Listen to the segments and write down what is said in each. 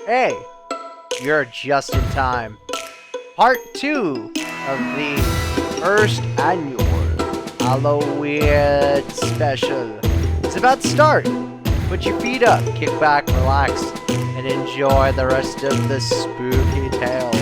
Hey, you're just in time. Part 2 of the first annual HalloWeird special is about to start. Put your feet up, kick back, relax, and enjoy the rest of the spooky tales.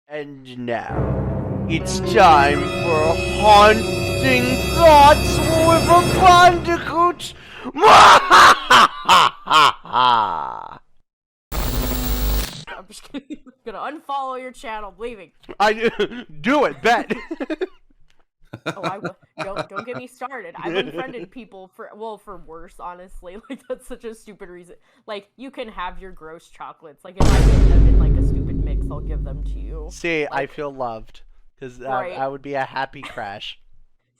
And now, it's time for Haunting Thoughts with a Bandicoot! I'm just kidding. I'm gonna unfollow your channel. I'm leaving. Do it, bet! Oh, I will. Don't get me started. I've unfriended people for worse, honestly. Like, that's such a stupid reason. Like, you can have your gross chocolates. Like, if I get them in, like, a stupid mix, I'll give them to you. See, like, I feel loved. Because right? I would be a happy crash.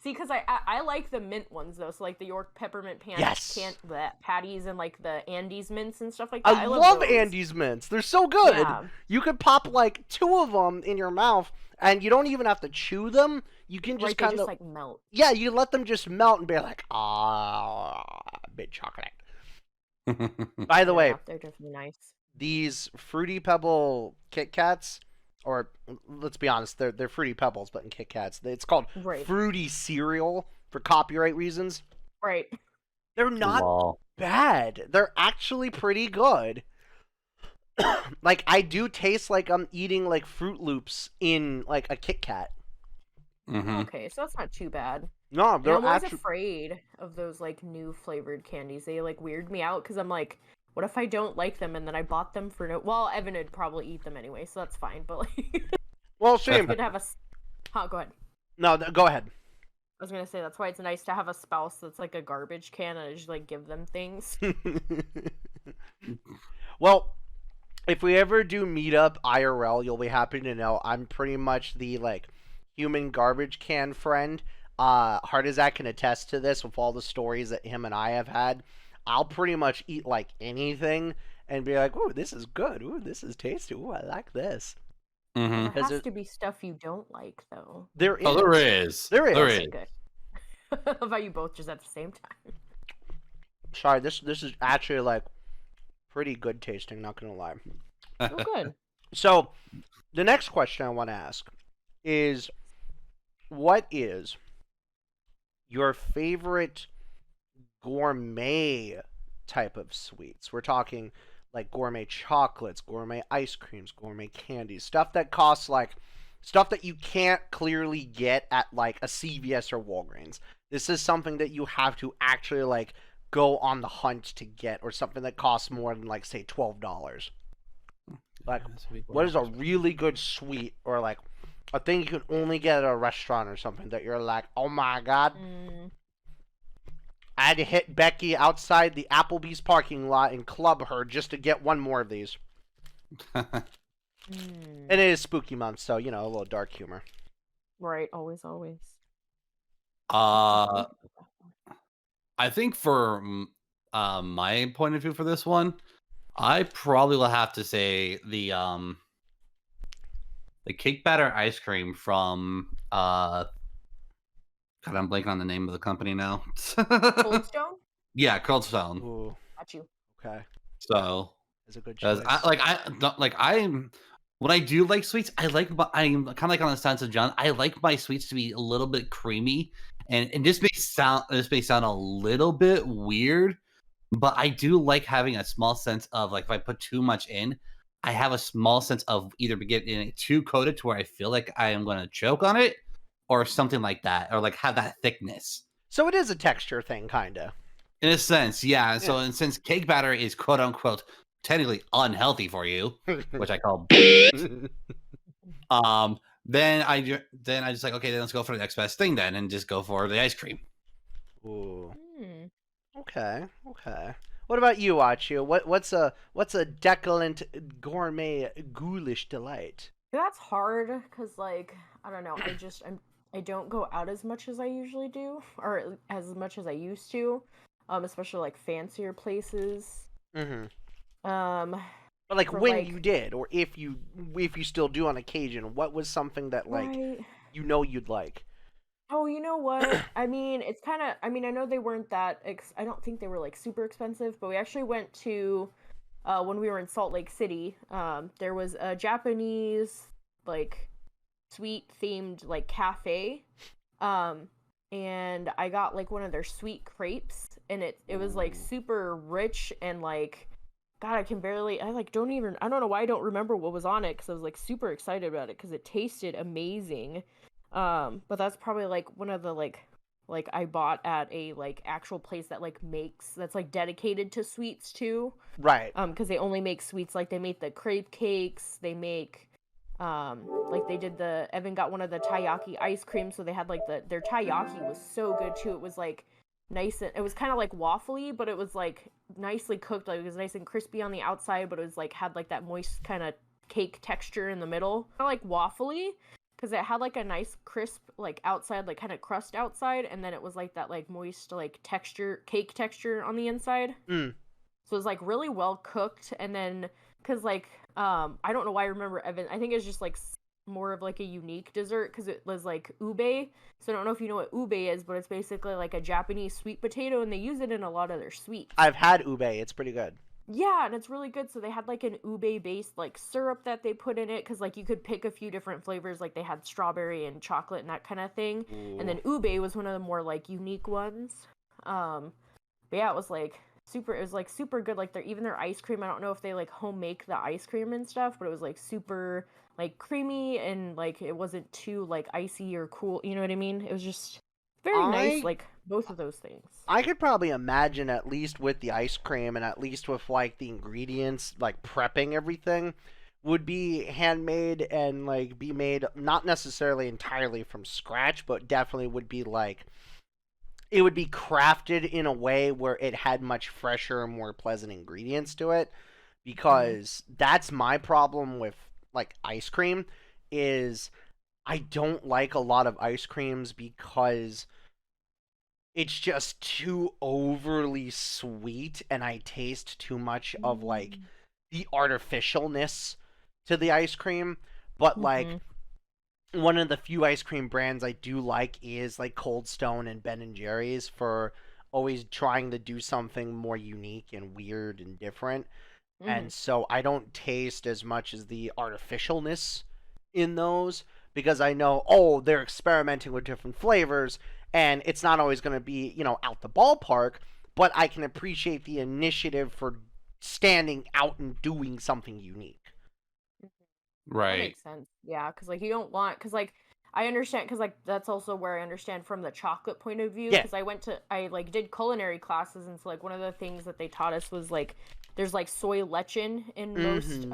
See, because I like the mint ones, though. So, like, the York peppermint patties and, like, the Andes mints and stuff like that. I love Andes mints. They're so good. Yeah. You could pop, like, 2 of them in your mouth, and you don't even have to chew them. You can just kind of, like, melt. Yeah, you let them just melt and be like, bit chocolate. By the way, they're definitely nice. These Fruity Pebble Kit Kats, or let's be honest, they're Fruity Pebbles, but in Kit Kats, it's called Fruity Cereal for copyright reasons. Right. They're not bad. They're actually pretty good. Like, I do taste like I'm eating, like, Fruit Loops in, like, a Kit Kat. Mm-hmm. Okay, so that's not too bad. No, they're I'm always afraid of those, like, new flavored candies. They, like, weird me out, because I'm like, what if I don't like them, and then I bought them for no... Well, Evan would probably eat them anyway, so that's fine, but, like... Well, same. Good to have a... Go ahead. No, go ahead. I was gonna say, that's why it's nice to have a spouse that's, like, a garbage can, and I just, like, give them things. Well... If we ever do meet up IRL, you'll be happy to know I'm pretty much the, like, human garbage can friend. Hardizak can attest to this with all the stories that him and I have had. I'll pretty much eat, like, anything and be like, ooh, this is good. Ooh, this is tasty. Ooh, I like this. Mm-hmm. There has to be stuff you don't like, though. There is. Oh, there is. There is. There is. Good. I love how you both just at the same time. Sorry, this is actually, like, pretty good tasting, not gonna lie. Oh, good. So, the next question I want to ask is, what is your favorite gourmet type of sweets? We're talking, like, gourmet chocolates, gourmet ice creams, gourmet candies, stuff that costs, like, stuff that you can't clearly get at, like, a CVS or Walgreens. This is something that you have to actually, like, go on the hunt to get, or something that costs more than, like, say, $12. Like, what is a really good sweet, or, like, a thing you can only get at a restaurant or something that you're like, oh my god, I had to hit Becky outside the Applebee's parking lot and club her just to get one more of these. And it is spooky month, so, you know, a little dark humor. Right, always. I think for my point of view for this one, I probably will have to say the cake batter ice cream from God, I'm blanking on the name of the company now. Cold Stone? Yeah, Cold Stone. Ooh. Got you. Okay. So it's a good choice. When I do like sweets, I'm kind of like on the sense of John. I like my sweets to be a little bit creamy, and this may sound a little bit weird, but I do like having a small sense of, like, if I put too much in, I have a small sense of either getting it too coated to where I feel like I am going to choke on it, or something like that, or, like, have that thickness. So it is a texture thing, kind of. In a sense, yeah. So, and since cake batter is quote unquote technically unhealthy for you, which I call then I just like, okay, then let's go for the next best thing then, and just go for the ice cream. Ooh. Okay. What about you, Achu? What's a decadent gourmet ghoulish delight? That's hard, because, like, I don't know, I'm I don't go out as much as I usually do, or as much as I used to, especially like fancier places. Mm-hmm. Um, But like for when like you did, or if you still do on occasion, what was something that like right. you'd like? Oh, you know what? I mean, it's kind of. I mean, I know they weren't that. I don't think they were like super expensive, but we actually went to when we were in Salt Lake City. There was a Japanese like sweet themed like cafe. Um, and I got like one of their sweet crepes, and it was like super rich and like. God, I like don't even I don't know why I don't remember what was on it because I was like super excited about it because it tasted amazing. But that's probably like one of the like I bought at a like actual place that like makes that's like dedicated to sweets too. Right. Because they only make sweets like they make the crepe cakes, they make like they did the Evan got one of the taiyaki ice cream, so they had like their taiyaki was so good too. It was like nice and it was kind of like waffly, but it was like nicely cooked. Like it was nice and crispy on the outside, but it was like had like that moist kind of cake texture in the middle. Kind of like waffly because it had like a nice crisp like outside, like kind of crust outside, and then it was like that like moist like texture, cake texture on the inside. Mm. So it was like really well cooked, and then because like I don't know why I remember Evan. I think it's just like more of like a unique dessert because it was like ube. So I don't know if you know what ube is, but it's basically like a Japanese sweet potato, and they use it in a lot of their sweets. I've had ube. It's pretty good. Yeah, and it's really good. So they had like an ube based like syrup that they put in it because like you could pick a few different flavors. Like they had strawberry and chocolate and that kind of thing. Ooh. And then ube was one of the more like unique ones. But yeah, it was like super. It was like super good. Like even their ice cream. I don't know if they like home make the ice cream and stuff, but it was like super like creamy and like it wasn't too like icy or cool. You know what I mean? It was just very nice. Like both of those things. I could probably imagine, at least with the ice cream and at least with like the ingredients, like prepping everything, would be handmade and like be made not necessarily entirely from scratch, but definitely would be like it would be crafted in a way where it had much fresher and more pleasant ingredients to it, because that's my problem with like ice cream is I don't like a lot of ice creams because it's just too overly sweet and I taste too much of like the artificialness to the ice cream. But like one of the few ice cream brands I do like is like Cold Stone and Ben and Jerry's for always trying to do something more unique and weird and different. And so I don't taste as much as the artificialness in those because I know, oh, they're experimenting with different flavors and it's not always going to be, you know, out the ballpark, but I can appreciate the initiative for standing out and doing something unique. Right. That makes sense. Yeah, because like you don't want, because like I understand, because like that's also where I understand from the chocolate point of view. Yeah. Because I like did culinary classes, and so like one of the things that they taught us was like there's like soy lecithin in most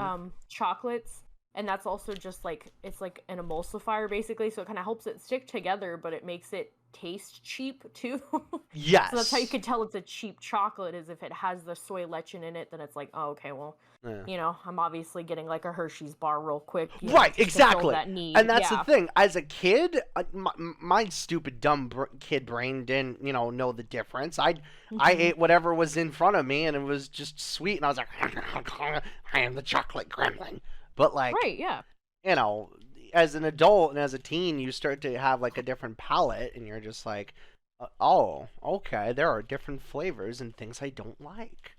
chocolates, and that's also just like it's like an emulsifier basically, so it kind of helps it stick together, but it makes it taste cheap too. Yes. So that's how you can tell it's a cheap chocolate, is if it has the soy lecithin in it, then it's like, oh, okay, well, you know, I'm obviously getting like a Hershey's bar real quick. Right, exactly. And that's the thing. As a kid, my stupid dumb kid brain didn't, you know the difference. I ate whatever was in front of me, and it was just sweet, and I was like, I am the chocolate gremlin. But like, right, yeah, you know, as an adult and as a teen, you start to have like a different palate, and you're just like, oh, okay, there are different flavors and things I don't like.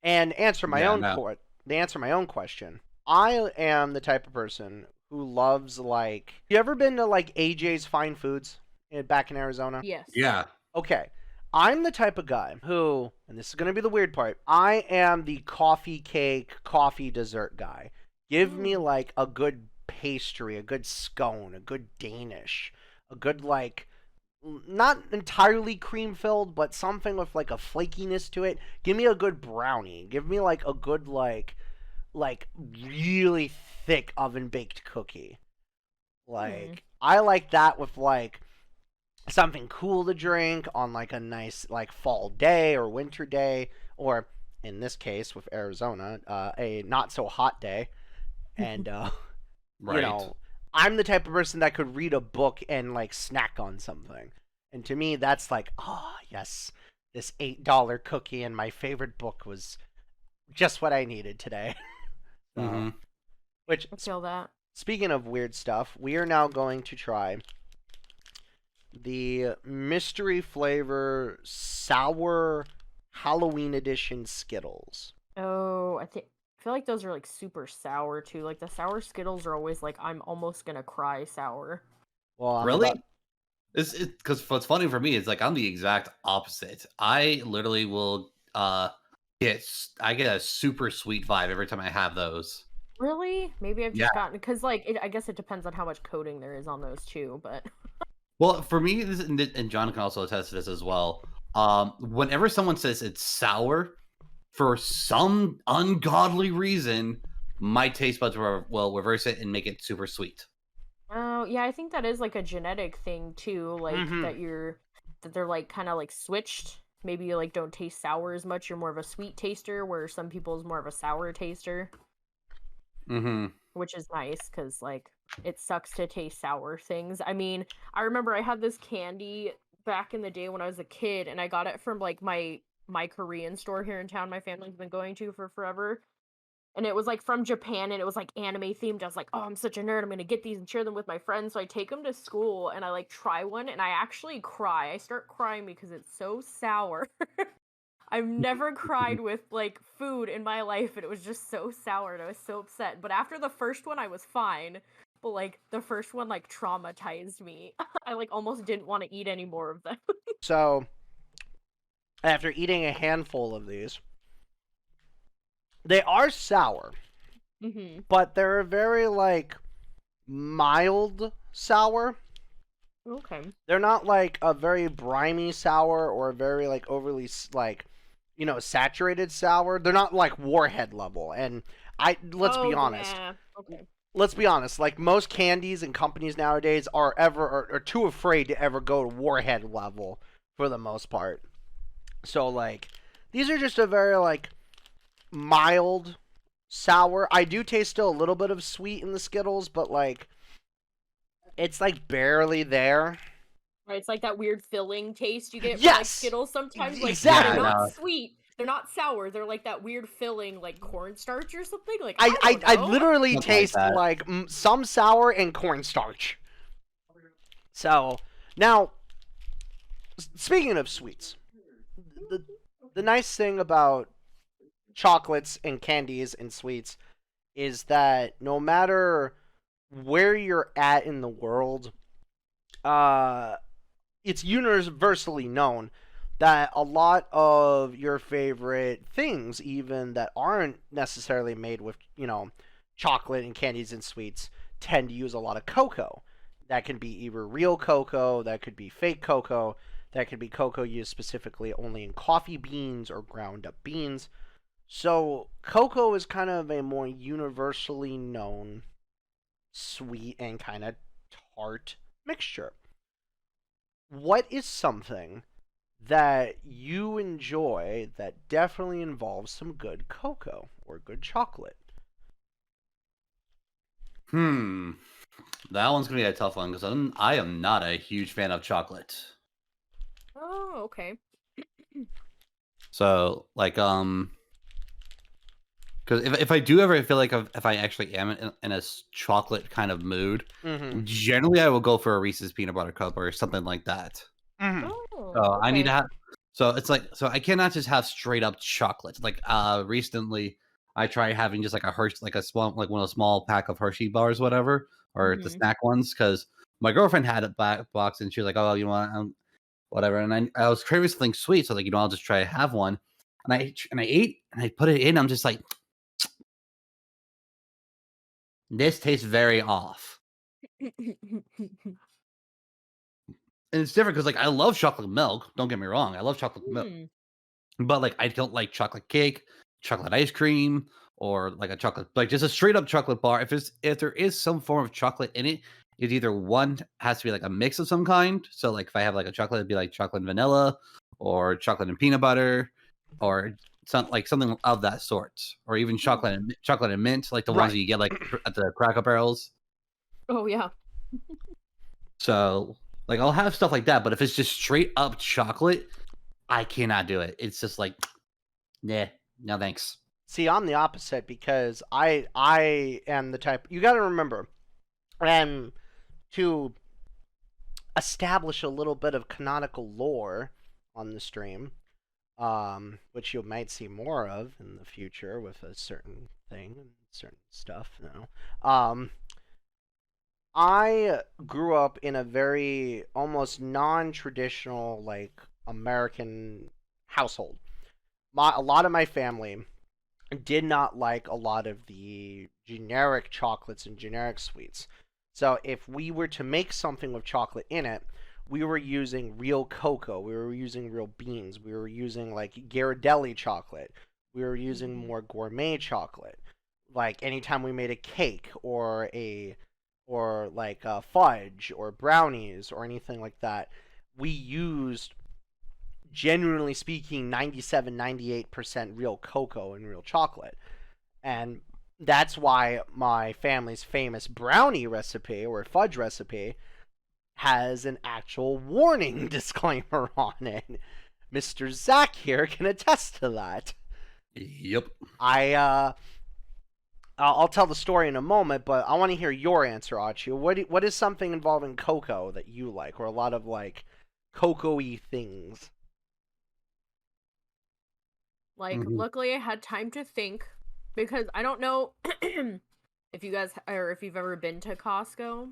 And to answer my own question, I am the type of person who loves like. You ever been to like AJ's Fine Foods back in Arizona? yes, Yeah. Okay. I'm the type of guy who, and this is going to be the weird part, I am the coffee cake, coffee dessert guy. Give me like a good pastry, a good scone, a good Danish, a good like, not entirely cream filled, but something with like a flakiness to it. Give me a good brownie. Give me like a good like really thick oven baked cookie. Like I like that with like something cool to drink on like a nice like fall day or winter day, or in this case with Arizona, a not so hot day. And right. you know, I'm the type of person that could read a book and like snack on something. And to me, that's like, oh, yes, this $8 cookie and my favorite book was just what I needed today. So, Mm-hmm. which, I feel that. speaking of weird stuff, we are now going to try the mystery flavor sour Halloween edition Skittles. Oh, I feel like those are like super sour too. Like the sour Skittles are always like I'm almost gonna cry sour. Well, I'm Really? about- It's because what's funny for me is like I'm the exact opposite. I literally will I get a super sweet vibe every time I have those. Really? Maybe I've Yeah. just gotten because like I guess it depends on how much coating there is on those too. But Well, for me, and John can also attest to this as well. Whenever someone says it's sour, for some ungodly reason, my taste buds will reverse it and make it super sweet. oh yeah, I think that is like a genetic thing too. Like Mhm. that they're like kind of like switched. Maybe you like don't taste sour as much. You're more of a sweet taster, where some people's more of a sour taster. Mm-hmm. Which is nice because like it sucks to taste sour things. I mean, I remember I had this candy back in the day when I was a kid, and I got it from like my Korean store here in town. My family's been going to for forever, and it was like from Japan, and it was like anime themed. I was like, oh, I'm such a nerd. I'm gonna get these and share them with my friends. So I take them to school, and I like try one, and I actually cry. I start crying because it's so sour. I've never cried with like food in my life, and it was just so sour, and I was so upset. But after the first one, I was fine. But like the first one, like traumatized me. I like almost didn't want to eat any more of them. So, after eating a handful of these, they are sour, Mm-hmm. but they're very like mild sour. Okay. They're not like a very briny sour or a very like overly like, saturated sour. They're not like Warhead level. And let's be honest. Yeah. Okay. Let's be honest. Like most candies and companies nowadays are too afraid to ever go to Warhead level for the most part. So like these are just a very like mild sour. I do taste still a little bit of sweet in the Skittles, but like it's like barely there. Right, it's like that weird filling taste you get from like Yes! Skittles sometimes. Like Exactly. they're Yeah, not no. sweet. They're not sour. They're like that weird filling, like cornstarch or something. Like I don't know. literally Something like taste that. like some sour and cornstarch. So now, speaking of sweets, the nice thing about chocolates and candies and sweets is that no matter where you're at in the world, it's universally known that a lot of your favorite things, even that aren't necessarily made with, chocolate and candies and sweets, tend to use a lot of cocoa. That can be either real cocoa, that could be fake cocoa, that could be cocoa used specifically only in coffee beans or ground up beans. So, cocoa is kind of a more universally known sweet and kind of tart mixture. What is something that you enjoy that definitely involves some good cocoa or good chocolate? That one's gonna be a tough one because I am not a huge fan of chocolate. Oh, okay. So like because if I do ever feel like if I actually am in a chocolate kind of mood, Mm-hmm. generally I will go for a Reese's peanut butter cup or something like that. Mm-hmm. Oh, So I need to okay. have. So it's like I cannot just have straight up chocolate. Like recently I tried having just like a Hershey, like a small, like one of those small pack of Hershey bars, whatever, or the Mhm. snack ones, because my girlfriend had a box and she was like, "Oh, you want whatever?" And I was craving something sweet, so like I'll just try to have one. And I ate and I put it in. I'm just like, this tastes very off. And it's different because like I love chocolate milk. Don't get me wrong, I love chocolate milk. Mm. But like I don't like chocolate cake, chocolate ice cream, or like a chocolate like just a straight up chocolate bar. If there is some form of chocolate in it, it's either one has to be like a mix of some kind. So like if I have like a chocolate, it'd be like chocolate and vanilla, or chocolate and peanut butter, or something of that sort, or even chocolate and mint, like the ones Right. that you get like at the Cracker Barrels. Oh yeah. So like I'll have stuff like that, but if it's just straight up chocolate, I cannot do it. It's just like, nah, no thanks. See, I'm the opposite because I am the type. You got to remember, and to establish a little bit of canonical lore on the stream, which you might see more of in the future with a certain thing and certain stuff. You know, I grew up in a very almost non-traditional like American household. A lot of my family did not like a lot of the generic chocolates and generic sweets. So if we were to make something with chocolate in it, we were using real cocoa, we were using real beans, we were using like Ghirardelli chocolate, we were using more gourmet chocolate. Like anytime we made a cake or like fudge or brownies or anything like that, we used, genuinely speaking, 97-98% real cocoa and real chocolate. And that's why my family's famous brownie recipe or fudge recipe has an actual warning disclaimer on it. Mr. Zach here can attest to that. Yep. I'll tell the story in a moment, but I want to hear your answer, Achi. What is something involving cocoa that you like, or a lot of like cocoa-y things? Like, luckily I had time to think, because I don't know if you guys, or if you've ever been to Costco.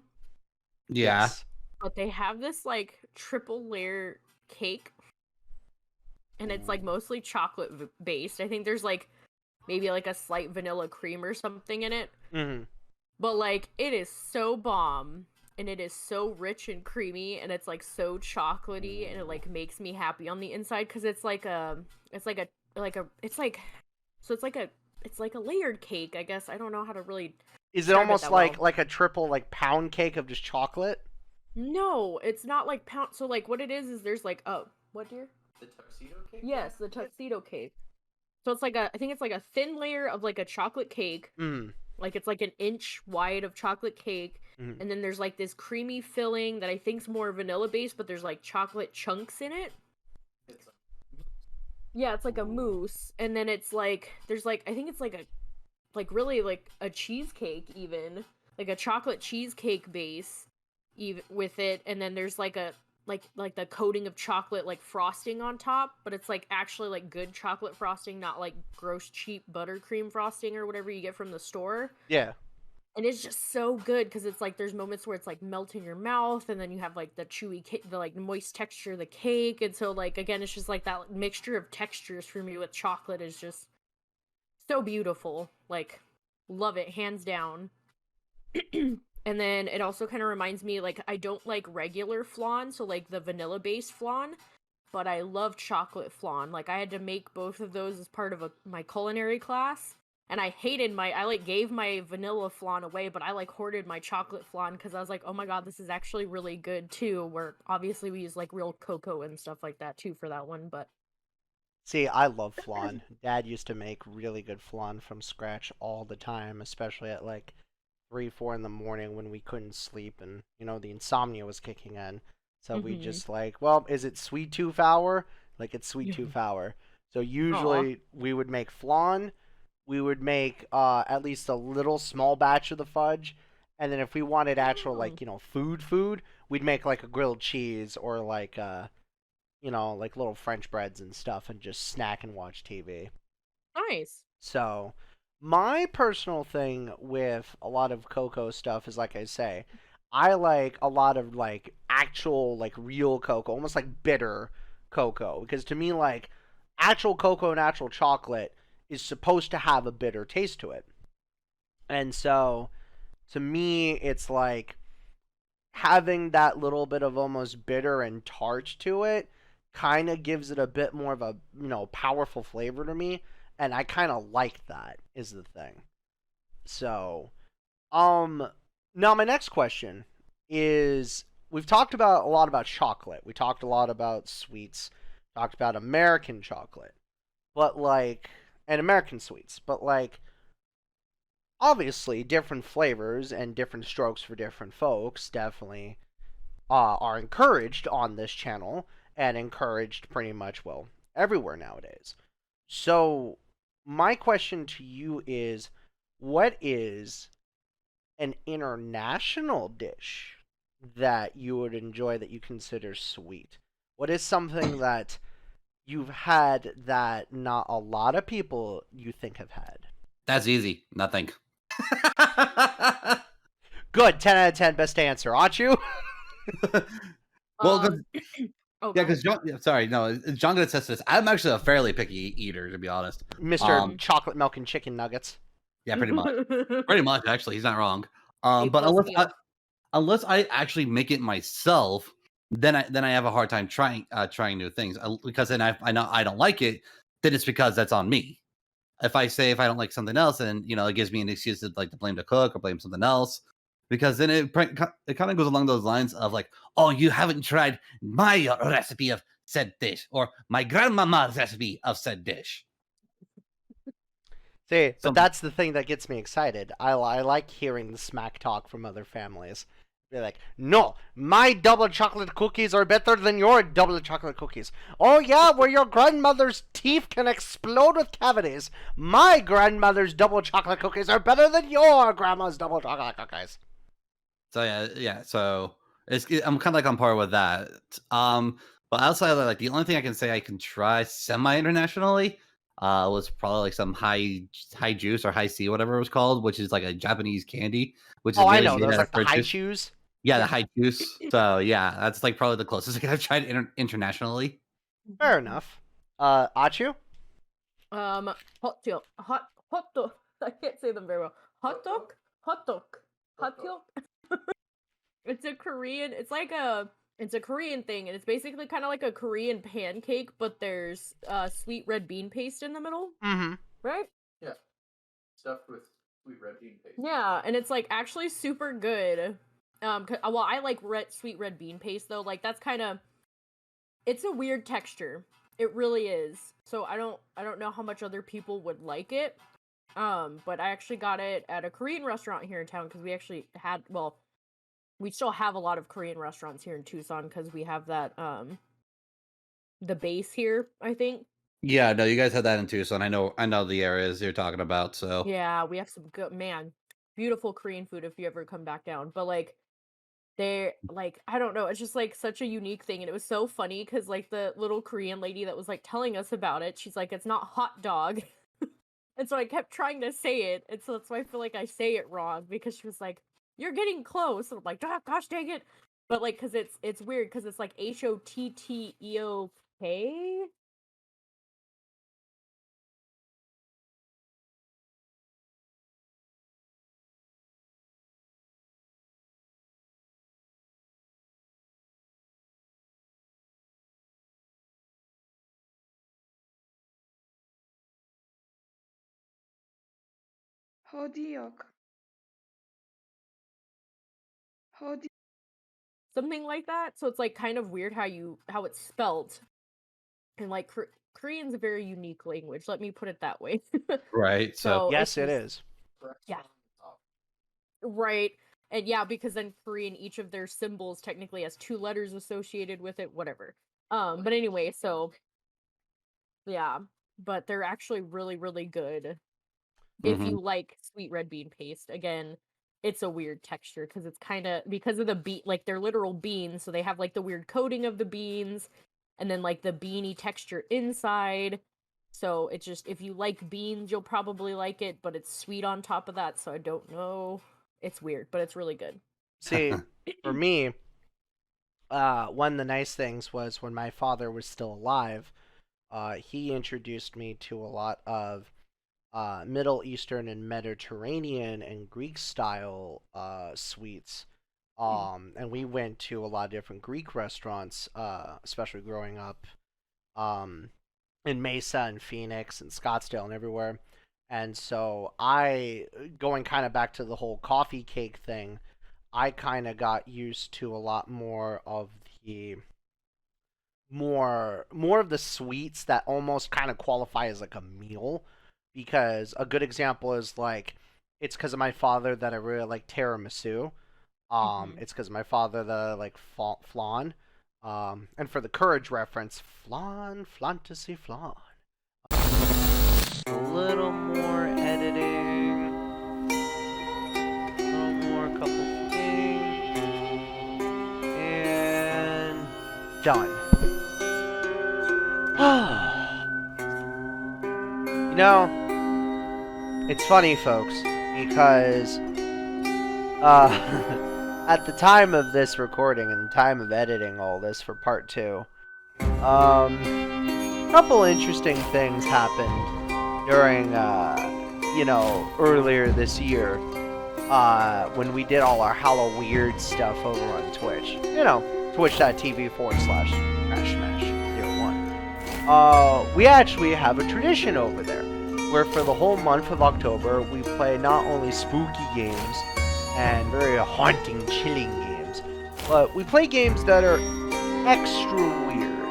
Yeah. Yes. But they have this like triple layer cake, and it's like mostly chocolate based. I think there's like maybe like a slight vanilla cream or something in it. Mm-hmm. But like it is so bomb, and it is so rich and creamy, and it's like so chocolatey, and it like makes me happy on the inside, because it's like a layered cake, I guess. I don't know how to really. Is it almost like a triple like pound cake of just chocolate? No, it's not like pound. So like what it is there's like, oh, what, dear? The tuxedo cake? Yes, the tuxedo cake. So it's like I think it's like a thin layer of like a chocolate cake. Mm. Like it's like an inch wide of chocolate cake. Mm. And then there's like this creamy filling that I think's more vanilla based, but there's like chocolate chunks in it. Yeah, it's like a mousse. And then it's like, there's like, I think it's like really like a cheesecake even. Like a chocolate cheesecake base even with it. And then there's like a, like the coating of chocolate like frosting on top, but it's like actually like good chocolate frosting, not like gross cheap buttercream frosting or whatever you get from the store. Yeah. And it's just so good, because it's like there's moments where it's like melting your mouth, and then you have like the chewy the like moist texture of the cake, and so like again it's just like that mixture of textures for me with chocolate is just so beautiful. Like, love it, hands down. And then it also kind of reminds me, like, I don't like regular flan, so like the vanilla based flan, but I love chocolate flan. Like, I had to make both of those as part of my culinary class. And I hated I like gave my vanilla flan away, but I like hoarded my chocolate flan, because I was like, oh my god, this is actually really good too. Where obviously we use like real cocoa and stuff like that too for that one, but. See, I love flan. Dad used to make really good flan from scratch all the time, especially at like 3-4 in the morning when we couldn't sleep and, you know, the insomnia was kicking in. So we just like, well, is it sweet tooth hour? Like, it's sweet tooth hour. So usually we would make flan. We would make at least a little small batch of the fudge. And then if we wanted actual, like, you know, food, we'd make like a grilled cheese or like, you know, like little French breads and stuff, and just snack and watch TV. Nice. So my personal thing with a lot of cocoa stuff is, like I say, I like a lot of like actual like real cocoa, almost like bitter cocoa, because to me, like, actual cocoa and actual chocolate is supposed to have a bitter taste to it. And so to me it's like having that little bit of almost bitter and tart to it kind of gives it a bit more of a, you know, powerful flavor to me, and I kind of like that, is the thing. So now my next question is, we've talked about a lot about chocolate, we talked a lot about sweets, talked about American chocolate, but like, and American sweets, but like, obviously different flavors and different strokes for different folks definitely are encouraged on this channel and encouraged pretty much, well, everywhere nowadays. So, my question to you is, what is an international dish that you would enjoy that you consider sweet? What is something that you've had that not a lot of people you think have had? That's easy. Nothing. Good, 10 out of 10, best answer, aren't you? Well, 'cause- Oh, yeah, go because John. Yeah, sorry, no, John gonna attest to this. I'm actually a fairly picky eater, to be honest. Mr. Chocolate Milk and Chicken Nuggets. Yeah, pretty much. ahead. Pretty much, actually, he's not wrong. A But plus meal. unless I actually make it myself, then I have a hard time trying new things because then I know I don't like it. Then it's because that's on me. If I don't like something else, then it gives me an excuse to like to blame the cook or blame something else. Because then it kind of goes along those lines of like, oh, you haven't tried my recipe of said dish or my grandmama's recipe of said dish. See, but Some- that's the thing that gets me excited. I like hearing the smack talk from other families. They're like, no, my double chocolate cookies are better than your double chocolate cookies. Oh yeah, where your grandmother's teeth can explode with cavities. My grandmother's double chocolate cookies are better than your grandma's double chocolate cookies. So yeah. So I'm kind of like on par with that. But outside of that, like the only thing I can say I can try semi-internationally, was probably like some high juice or high C, whatever it was called, which is like a Japanese candy, which is Oh, I really know, made those out like of the fruit high juice. chews. Yeah, the high juice. So yeah, that's like probably the closest thing I've tried internationally. Fair enough. Achu? Hot dog. I can't say them very well. Hot dog. It's a Korean. It's a Korean thing, and it's basically kind of like a Korean pancake, but there's sweet red bean paste in the middle, Mm-hmm. right? Yeah. Stuffed with sweet red bean paste. Yeah, and it's like actually super good. Well, I like sweet red bean paste though. Like that's kind of, it's a weird texture. It really is. So I don't know how much other people would like it. But I actually got it at a Korean restaurant here in town because we actually had, well, we still have a lot of Korean restaurants here in Tucson because we have that the base here, I think. Yeah, no, you guys had that in Tucson. I know the areas you're talking about. So Yeah, we have some good, beautiful Korean food if you ever come back down. But like they're like, I don't know, it's just like such a unique thing, and it was so funny because like the little Korean lady that was like telling us about it, she's like, it's not hot dog. And so I kept trying to say it, and so that's why I feel like I say it wrong, because she was like, you're getting close, and I'm like, gosh dang it. But like, because it's weird because it's like HOTTEOK. Hodiok. Hodi. Something like that. So it's like kind of weird how it's spelled, and like Korean's a very unique language. Let me put it that way. right. So Yes, it just- is. Yeah. Right. And yeah, because then Korean, each of their symbols technically has 2 letters associated with it, whatever. But anyway, so yeah, but they're actually really, really good. If Mhm. you like sweet red bean paste. Again, it's a weird texture because it's kind of because of the like they're literal beans, so they have like the weird coating of the beans and then like the beany texture inside. So it's just, if you like beans, you'll probably like it, but it's sweet on top of that, so I don't know. It's weird, but it's really good. See, for me, one of the nice things was when my father was still alive, he introduced me to a lot of Middle Eastern and Mediterranean and Greek style sweets. And we went to a lot of different Greek restaurants, especially growing up in Mesa and Phoenix and Scottsdale and everywhere. And so going kind of back to the whole coffee cake thing, I kind of got used to a lot more of the more of the sweets that almost kind of qualify as like a meal, because a good example is like it's because of my father that I really like tiramisu. It's because of my father that I like flan. And for the courage reference, fantasy flan. A little more editing. A little more, couple things. And done. You know, it's funny, folks, because at the time of this recording and the time of editing all this for part 2, a couple interesting things happened during, earlier this year, when we did all our HalloWeird stuff over on Twitch. Twitch.tv/CrashSmash01. We actually have a tradition over there, where for the whole month of October, we play not only spooky games and very haunting, chilling games, but we play games that are extra weird,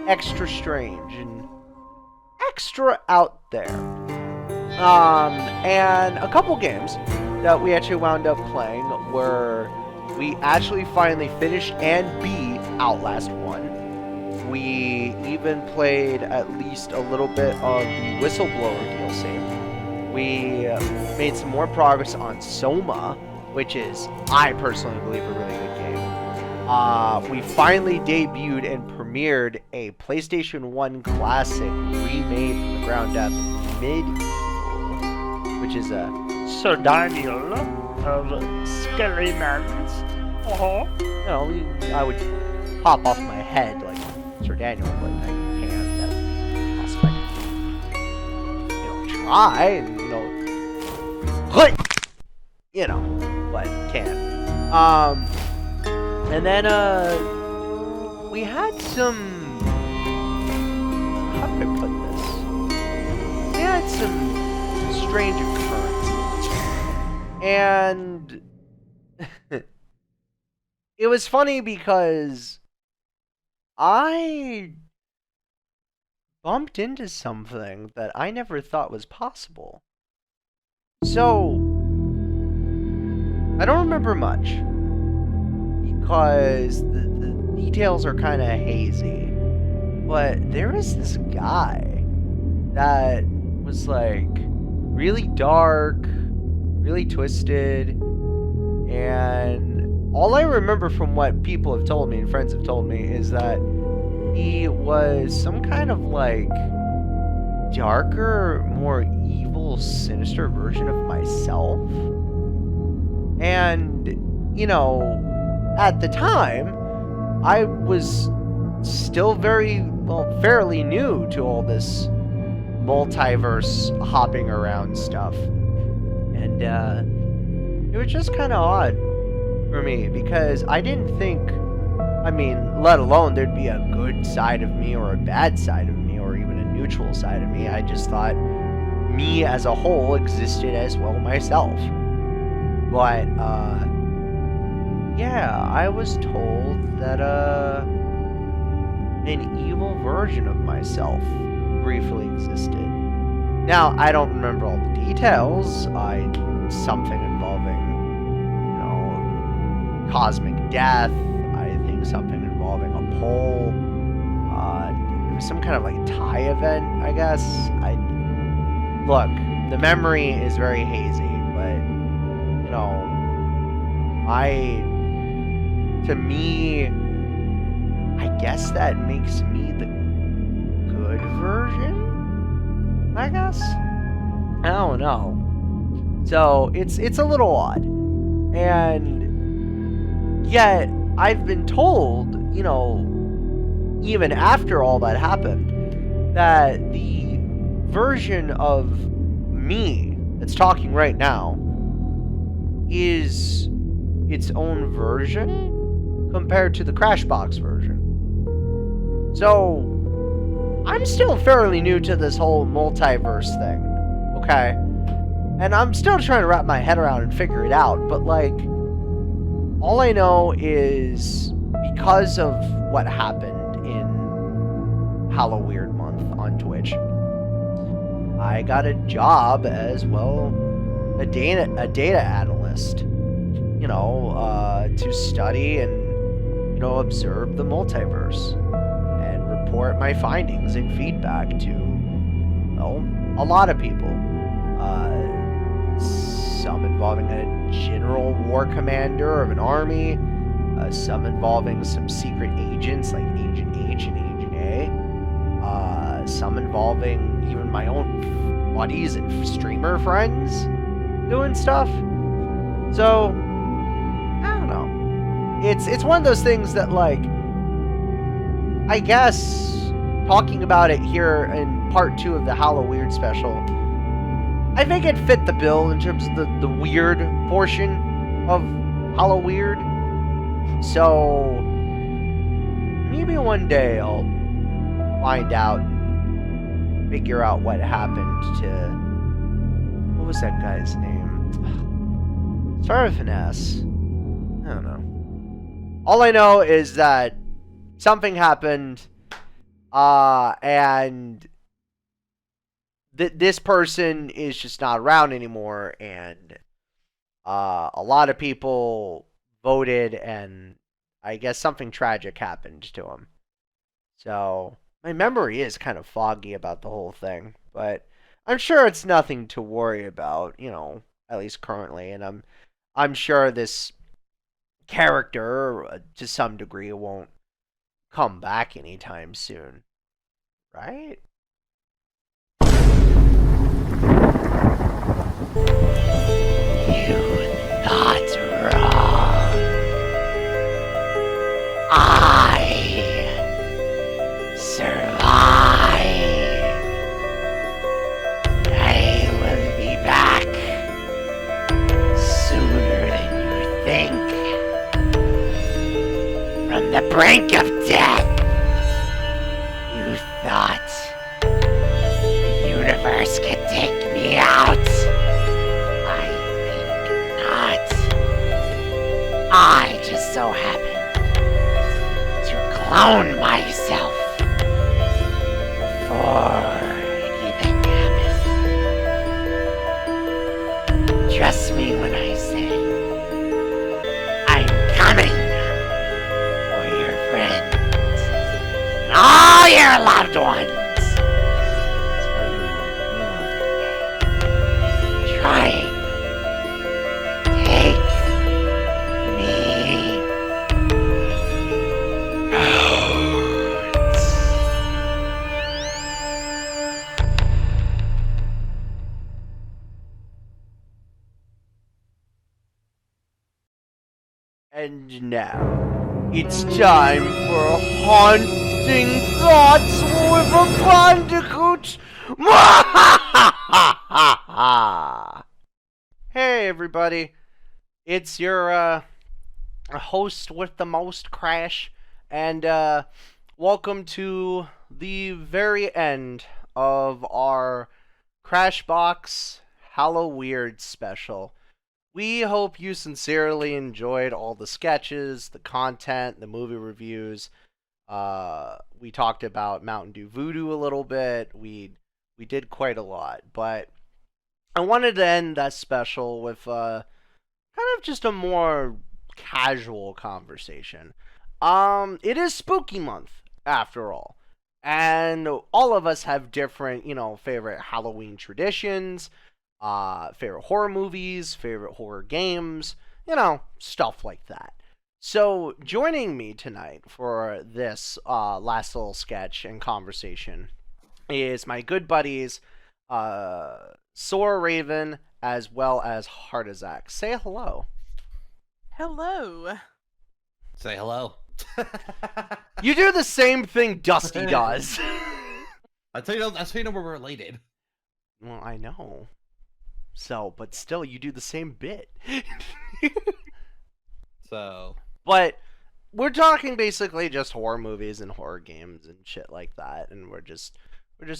extra strange, and extra out there. And a couple games that we actually wound up playing were, we actually finally finished and beat Outlast 1. We even played at least a little bit of the Whistleblower DLC. We made some more progress on Soma, which is, I personally believe, a really good game. We finally debuted and premiered a PlayStation 1 classic remade from the ground up, Medieval, which is a Sir Daniel of Scary Lands. I would pop off my head like Sir Daniel, but I can't. That would be impossible. Try and but can't. And then we had some. How do I put this? We had some strange occurrences, and it was funny because I bumped into something that I never thought was possible. So, I don't remember much, because the details are kind of hazy, but there was this guy that was like really dark, really twisted, and all I remember from what people have told me and friends have told me is that he was some kind of like darker, more evil, sinister version of myself. And, at the time, I was still fairly new to all this multiverse hopping around stuff. And it was just kind of odd for me, because I didn't think, let alone there'd be a good side of me or a bad side of me or even a neutral side of me. I just thought me as a whole existed as well myself. But, I was told that, an evil version of myself briefly existed. Now, I don't remember all the details. Something involving, cosmic death. I think something involving a pole. It was some kind of like tie event, I guess. Look, the memory is very hazy, but to me, I guess that makes me the good version, I guess? I don't know. So, it's a little odd. And yet, I've been told, even after all that happened, that the version of me that's talking right now is its own version compared to the Crashbox version. So, I'm still fairly new to this whole multiverse thing, okay? And I'm still trying to wrap my head around and figure it out, but all I know is because of what happened in HalloWeird month on Twitch, I got a job as, a data analyst, to study and observe the multiverse and report my findings and feedback to a lot of people. Some involving a general war commander of an army, some involving some secret agents like Agent H and Agent A, some involving even my own buddies and streamer friends doing stuff. So, I don't know. It's one of those things that, like, I guess talking about it here in part 2 of the HalloWeird special, I think it fit the bill in terms of the weird portion of HalloWeird. So maybe one day I'll find out and figure out what happened to, what was that guy's name? Started with an S. I don't know. All I know is that something happened, and this person is just not around anymore, and a lot of people voted, and I guess something tragic happened to him. So my memory is kind of foggy about the whole thing, but I'm sure it's nothing to worry about, at least currently, and I'm sure this character, to some degree, won't come back anytime soon, right? You not wrong. I survived. I will be back sooner than you think. From the brink of death. You thought the universe could take me out? I think not. I just so happened to clone myself before anything happened. Trust me when I say I'm coming for your friends and all your loved ones. Trying to take me out. And now, it's time for Haunting Thoughts with a Bandicoot! Hey everybody, it's your host with the most, Crash, and welcome to the very end of our Crashbox HalloWeird special. We hope you sincerely enjoyed all the sketches, the content, the movie reviews. We talked about MountainDew Voodoo a little bit. We did quite a lot, but I wanted to end that special with kind of just a more casual conversation. It is spooky month after all, and all of us have different, favorite Halloween traditions, favorite horror movies, favorite horror games, stuff like that. So joining me tonight for this last little sketch and conversation is my good buddies, Sora Raven, as well as Hardazak. Say hello. Hello. Say hello. You do the same thing Dusty does. That's how you know we're related. Well, I know. So, but still, you do the same bit. So, but we're talking basically just horror movies and horror games and shit like that, and we're just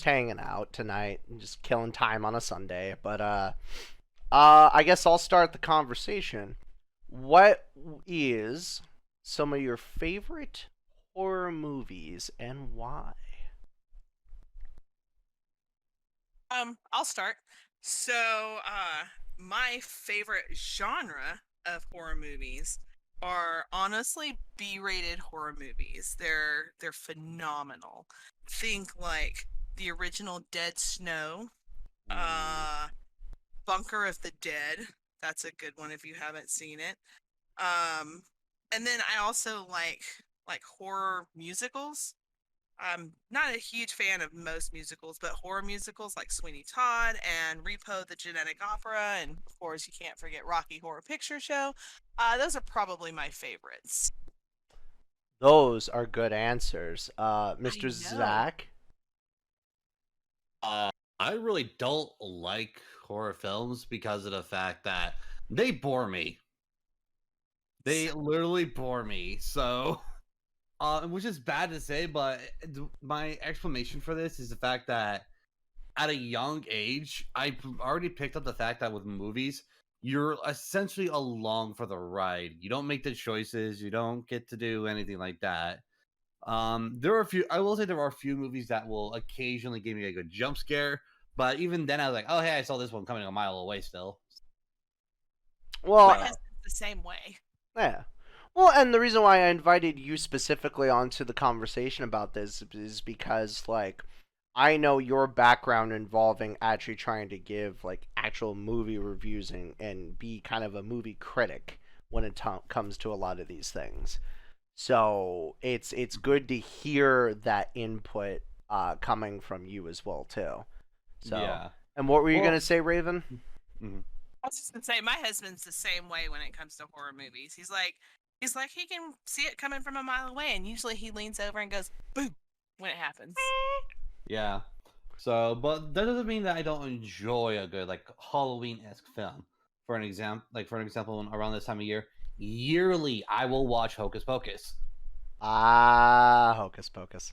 hanging out tonight and just killing time on a Sunday. But I guess I'll start the conversation. What is some of your favorite horror movies and why? I'll start. So, my favorite genre of horror movies are honestly B-rated horror movies. They're phenomenal. Think like the original Dead Snow, uh, Bunker of the Dead. That's a good one if you haven't seen it. Um, and then I also like horror musicals. I'm not a huge fan of most musicals, but horror musicals like Sweeney Todd and Repo the Genetic Opera, and of course you can't forget Rocky Horror Picture Show. Those are probably my favorites. Those are good answers. Mr. know. Zach? I really don't like horror films because of the fact that they bore me. They literally bore me. So, which is bad to say, but my explanation for this is the fact that at a young age, I already picked up the fact that with movies, you're essentially along for the ride. You don't make the choices. You don't get to do anything like that. There are a few. I will say there are a few movies that will occasionally give me a good jump scare, but even then, I was like, "Oh, hey, I saw this one coming a mile away." Still, Well, My husband's the same way. yeah. Well, and the reason why I invited you specifically onto the conversation about this is because, like, I know your background involving actually trying to give, like, actual movie reviews and be kind of a movie critic when it comes to a lot of these things. So it's good to hear that input coming from you as well too. So yeah. and what were you Well- gonna say, Raven? Mhm. I was just gonna say my husband's the same way when it comes to horror movies. He's like he can see it coming from a mile away, and usually he leans over and goes boom when it happens. Yeah. So, but that doesn't mean that I don't enjoy a good like Halloween-esque film. For an example, around this time of year, yearly I will watch Hocus Pocus. Hocus Pocus.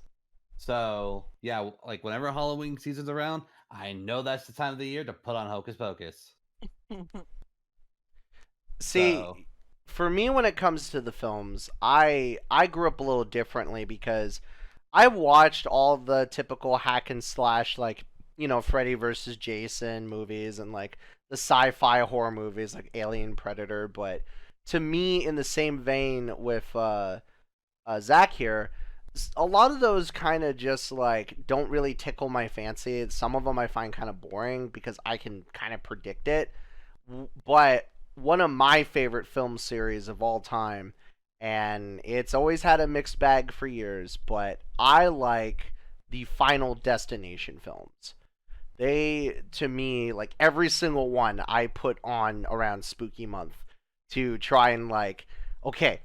So yeah, like whenever Halloween season's around, I know that's the time of the year to put on Hocus Pocus. See, So- for me, when it comes to the films, I grew up a little differently because I watched all the typical hack and slash, like, you know, Freddy versus Jason movies and like the sci-fi horror movies like Alien, Predator. But to me, in the same vein with Zach here, a lot of those kind of just like don't really tickle my fancy. Some of them I find kind of boring because I can kind of predict it. But one of my favorite film series of all time, and it's always had a mixed bag for years, but I like the Final Destination films. They, to me, like every single one I put on around spooky month to try and like, okay,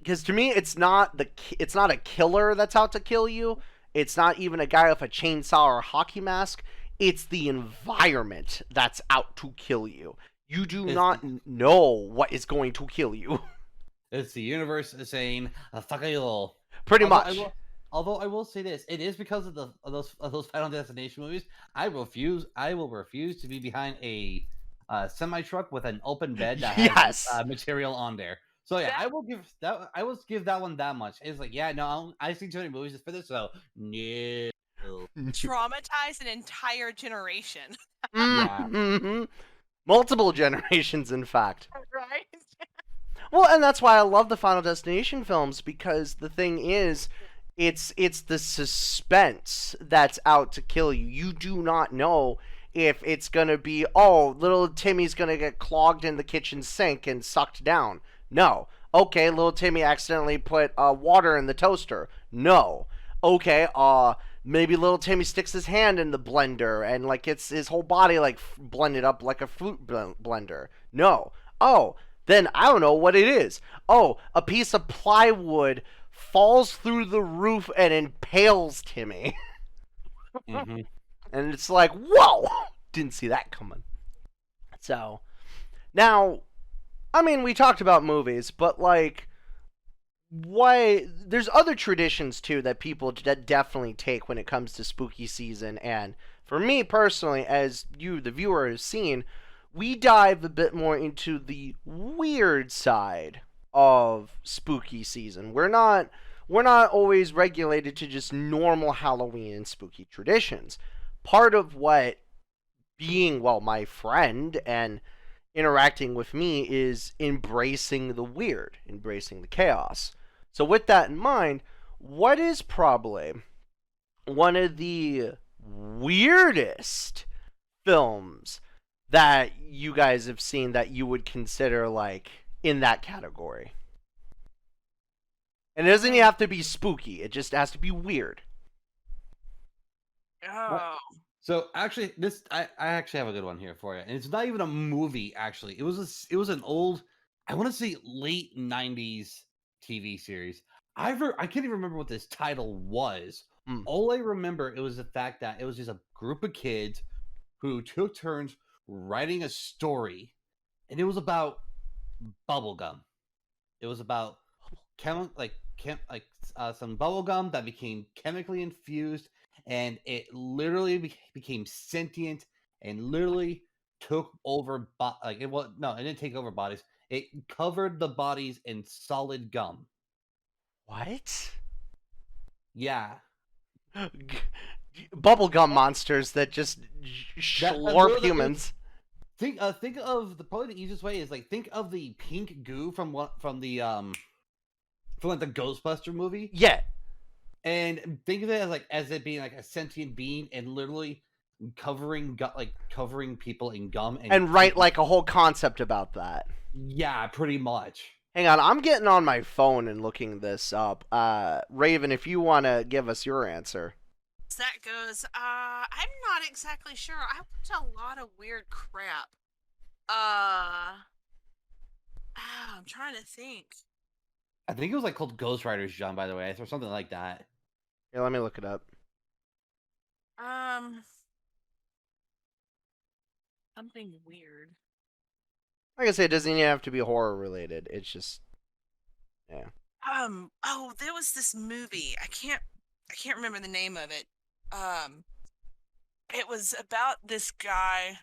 because to me it's not a killer that's out to kill you. It's not even a guy with a chainsaw or a hockey mask. It's the environment that's out to kill you. You do not know what is going to kill you. It's the universe saying "fuck you." Pretty Although much. Although I will say this, it is because of those Final Destination movies. I will refuse to be behind a semi truck with an open bed that has Yes. material on there. So yeah, I will give that one that much. It's like, yeah, no, I've seen too many movies for this, so no. Traumatize an entire generation. Mm-hmm. Multiple generations, in fact. Right? Well, and that's why I love the Final Destination films, because the thing is, it's the suspense that's out to kill you. You do not know if it's gonna be, oh, little Timmy's gonna get clogged in the kitchen sink and sucked down. No. Okay, little Timmy accidentally put water in the toaster. No. Okay, maybe little Timmy sticks his hand in the blender and like it's his whole body like blended up like a fruit blender. No. Oh, then I don't know what it is. Oh, a piece of plywood falls through the roof and impales Timmy. Mm-hmm. And it's like, whoa! Didn't see that coming. So, now, I mean, we talked about movies, but like, there's other traditions too that people definitely take when it comes to spooky season. And for me personally, as you, the viewer, has seen, we dive a bit more into the weird side of spooky season. We're not always regulated to just normal Halloween and spooky traditions. Part of what being, well, my friend and interacting with me is embracing the weird, embracing the chaos. So with that in mind, what is probably one of the weirdest films that you guys have seen that you would consider like in that category? And it doesn't even have to be spooky. It just has to be weird. Oh. So actually, I actually have a good one here for you, and it's not even a movie. Actually, it was an old, I want to say late '90s TV series. I can't even remember what this title was. All I remember it was the fact that it was just a group of kids who took turns writing a story, and it was about bubblegum. It was about some bubblegum that became chemically infused, and it literally became sentient and literally took over it didn't take over bodies. It covered the bodies in solid gum. What? Yeah. Bubblegum monsters that just slurp humans. Think of probably the easiest way is like think of the pink goo from like the Ghostbuster movie. Yeah. And think of it as it being like a sentient being and literally covering people in gum and write like a whole concept about that. Yeah, pretty much. Hang on, I'm getting on my phone and looking this up. Raven, if you want to give us your answer. That goes, I'm not exactly sure. I watch a lot of weird crap. I'm trying to think. I think it was like called Ghost Riders, John, by the way, or something like that. Yeah, let me look it up. Something weird. Like I said, it doesn't even have to be horror related. It's just, yeah. Oh, there was this movie. I can't remember the name of it. It was about this guy.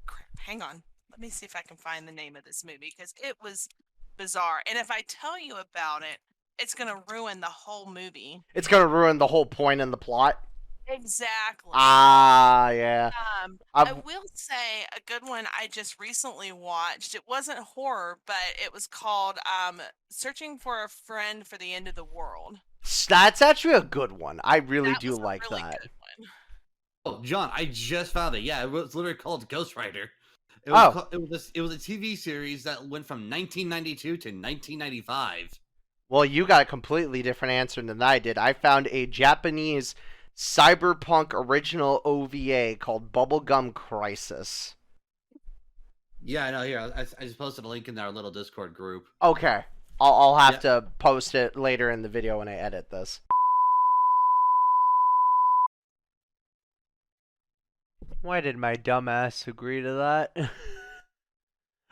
Crap, hang on. Let me see if I can find the name of this movie because it was bizarre. And if I tell you about it, it's gonna ruin the whole movie. It's gonna ruin the whole point in the plot. Exactly. Yeah. I will say a good one I just recently watched. It wasn't horror, but it was called Searching for a Friend for the End of the World. That's actually a good one. I really do was a like really that. Good one. Oh, John, I just found it. Yeah, it was literally called Ghost Rider. It was a TV series that went from 1992 to 1995. Well, you got a completely different answer than I did. I found a Japanese cyberpunk original OVA called Bubblegum Crisis. Yeah, I know. Here, I just posted a link in our little Discord group. Okay. I'll have to post it later in the video when I edit this. Why did my dumbass agree to that?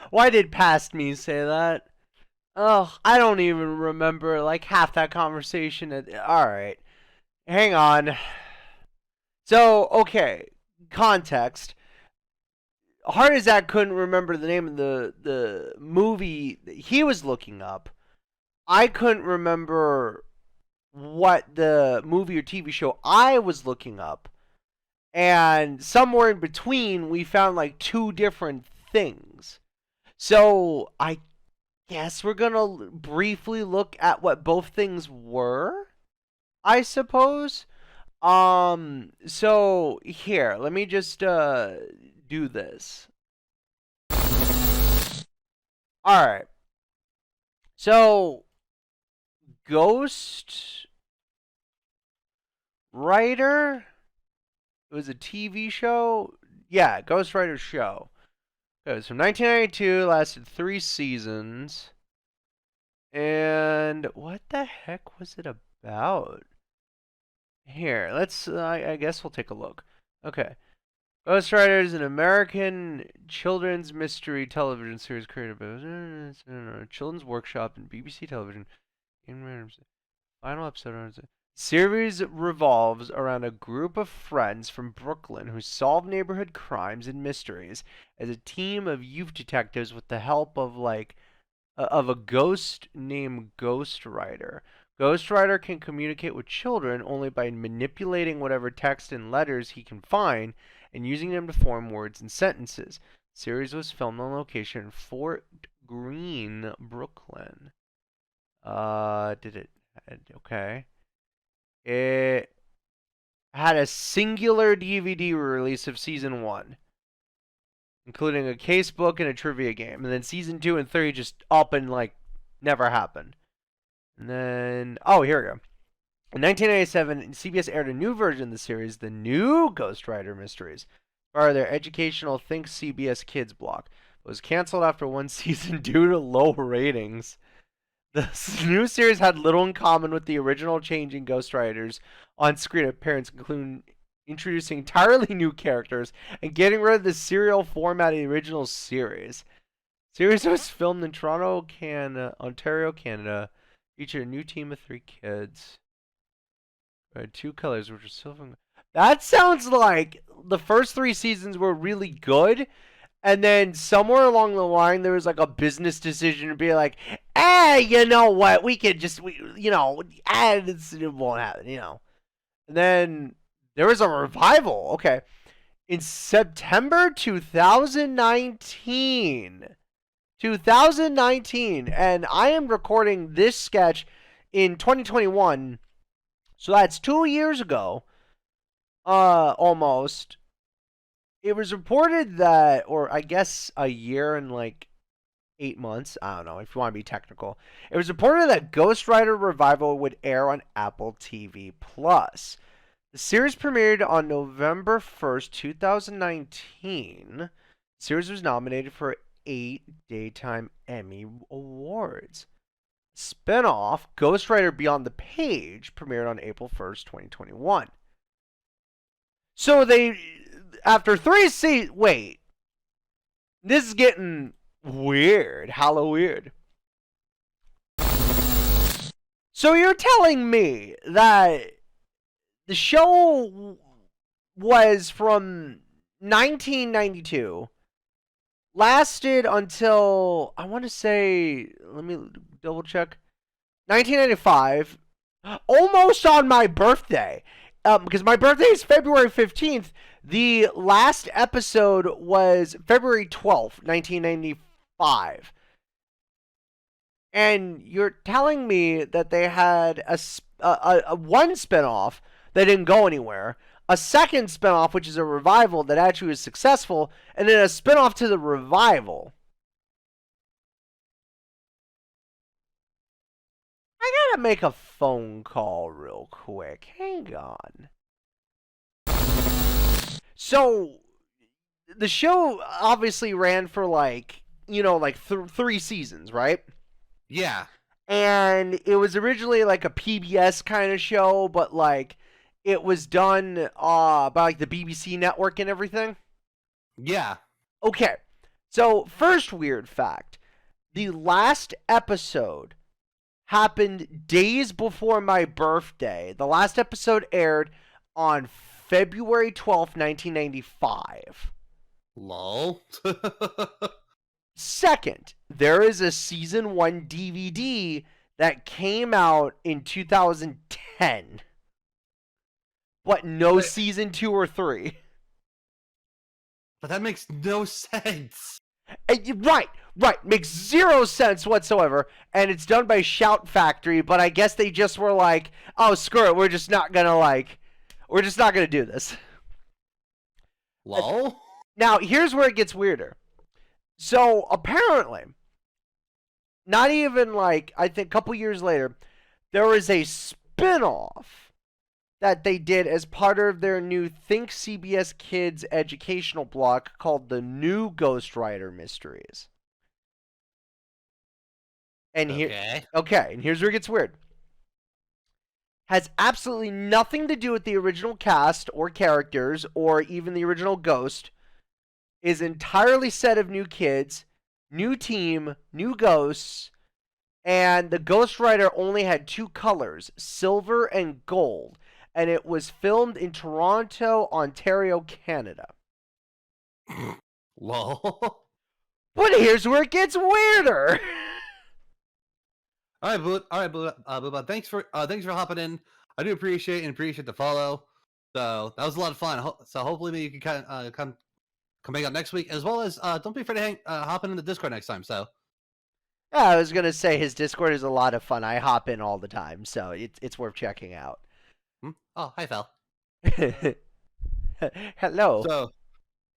Why did past me say that? Oh, I don't even remember like half that conversation. Alright. Hang on. So, okay. Context. Hard as that couldn't remember the name of the movie that he was looking up. I couldn't remember what the movie or TV show I was looking up. And somewhere in between, we found like two different things. So, I guess we're going to briefly look at what both things were, I suppose. So here, let me just do this. Alright. So Ghost Rider? It was a TV show? Yeah, Ghost Rider show. It was from 1992, lasted 3 seasons. And what the heck was it about? Here, let's, I guess we'll take a look. Okay. Ghost Rider is an American children's mystery television series created by Children's Workshop and BBC Television. Final episode. Series revolves around a group of friends from Brooklyn who solve neighborhood crimes and mysteries as a team of youth detectives with the help of a ghost named Ghost Rider. Ghost Rider can communicate with children only by manipulating whatever text and letters he can find and using them to form words and sentences. The series was filmed on location in Fort Greene, Brooklyn. Okay. It had a singular DVD release of season 1, including a case book and a trivia game. And then season 2 and 3 just up and like never happened. And then, oh, here we go. In 1997, CBS aired a new version of the series, The New Ghost Rider Mysteries, part of their educational Think CBS Kids block. It was canceled after 1 season due to low ratings. The new series had little in common with the original, changing Ghost Riders on-screen appearance, including introducing entirely new characters and getting rid of the serial format of the original series. The series was filmed in Toronto, Ontario, Canada. Featured a new team of 3 kids. 2 colors, which are silver. That sounds like the first 3 seasons were really good, and then somewhere along the line there was like a business decision to be like, you know what? We could just, it won't happen, And then there was a revival. Okay, in September 2019. 2019, and I am recording this sketch in 2021, so that's 2 years ago, almost. It was reported that, or I guess a year and like 8 months, I don't know if you want to be technical, it was reported that Ghost Rider Revival would air on Apple TV+. The series premiered on November 1st, 2019. The series was nominated for 8 Daytime Emmy Awards. Spinoff, Ghost Rider Beyond the Page, premiered on April 1st, 2021. So they, after 3 seasons, wait, this is getting weird, HalloWeird. So you're telling me that the show was from 1992, lasted until, I want to say, let me double check, 1995, almost on my birthday, because my birthday is February 15th. The last episode was February 12th, 1995. And you're telling me that they had a one spinoff that didn't go anywhere, a second spinoff, which is a revival that actually was successful, and then a spinoff to the revival. I gotta make a phone call real quick. Hang on. So, the show obviously ran for like, 3 seasons, right? Yeah. And it was originally like a PBS kind of show, but like it was done by like the BBC network and everything. Yeah. Okay. So, first weird fact. The last episode happened days before my birthday. The last episode aired on February 12th, 1995. Lol. Second, there is a season 1 DVD that came out in 2010. But no season 2 or 3. But that makes no sense. Right. Makes 0 sense whatsoever. And it's done by Shout Factory, but I guess they just were like, oh, screw it. We're just not gonna do this. Lol. Now, here's where it gets weirder. So, apparently, not even like, I think a couple years later, there was a spin-off that they did as part of their new Think CBS Kids educational block called The New Ghost Rider Mysteries. And and here's where it gets weird. Has absolutely nothing to do with the original cast or characters or even the original Ghost. Is entirely set of new kids, new team, new ghosts, and the Ghost Rider only had 2 colors, silver and gold, and it was filmed in Toronto, Ontario, Canada. Lol. But here's where it gets weirder. All right, Booba. Thanks for hopping in. I do appreciate the follow. So that was a lot of fun. So hopefully maybe you can come hang out next week, as well as don't be afraid to hop in the Discord next time. So Yeah, I was gonna say his Discord is a lot of fun. I hop in all the time, so it's worth checking out. oh, hi, Fel. Hello. So,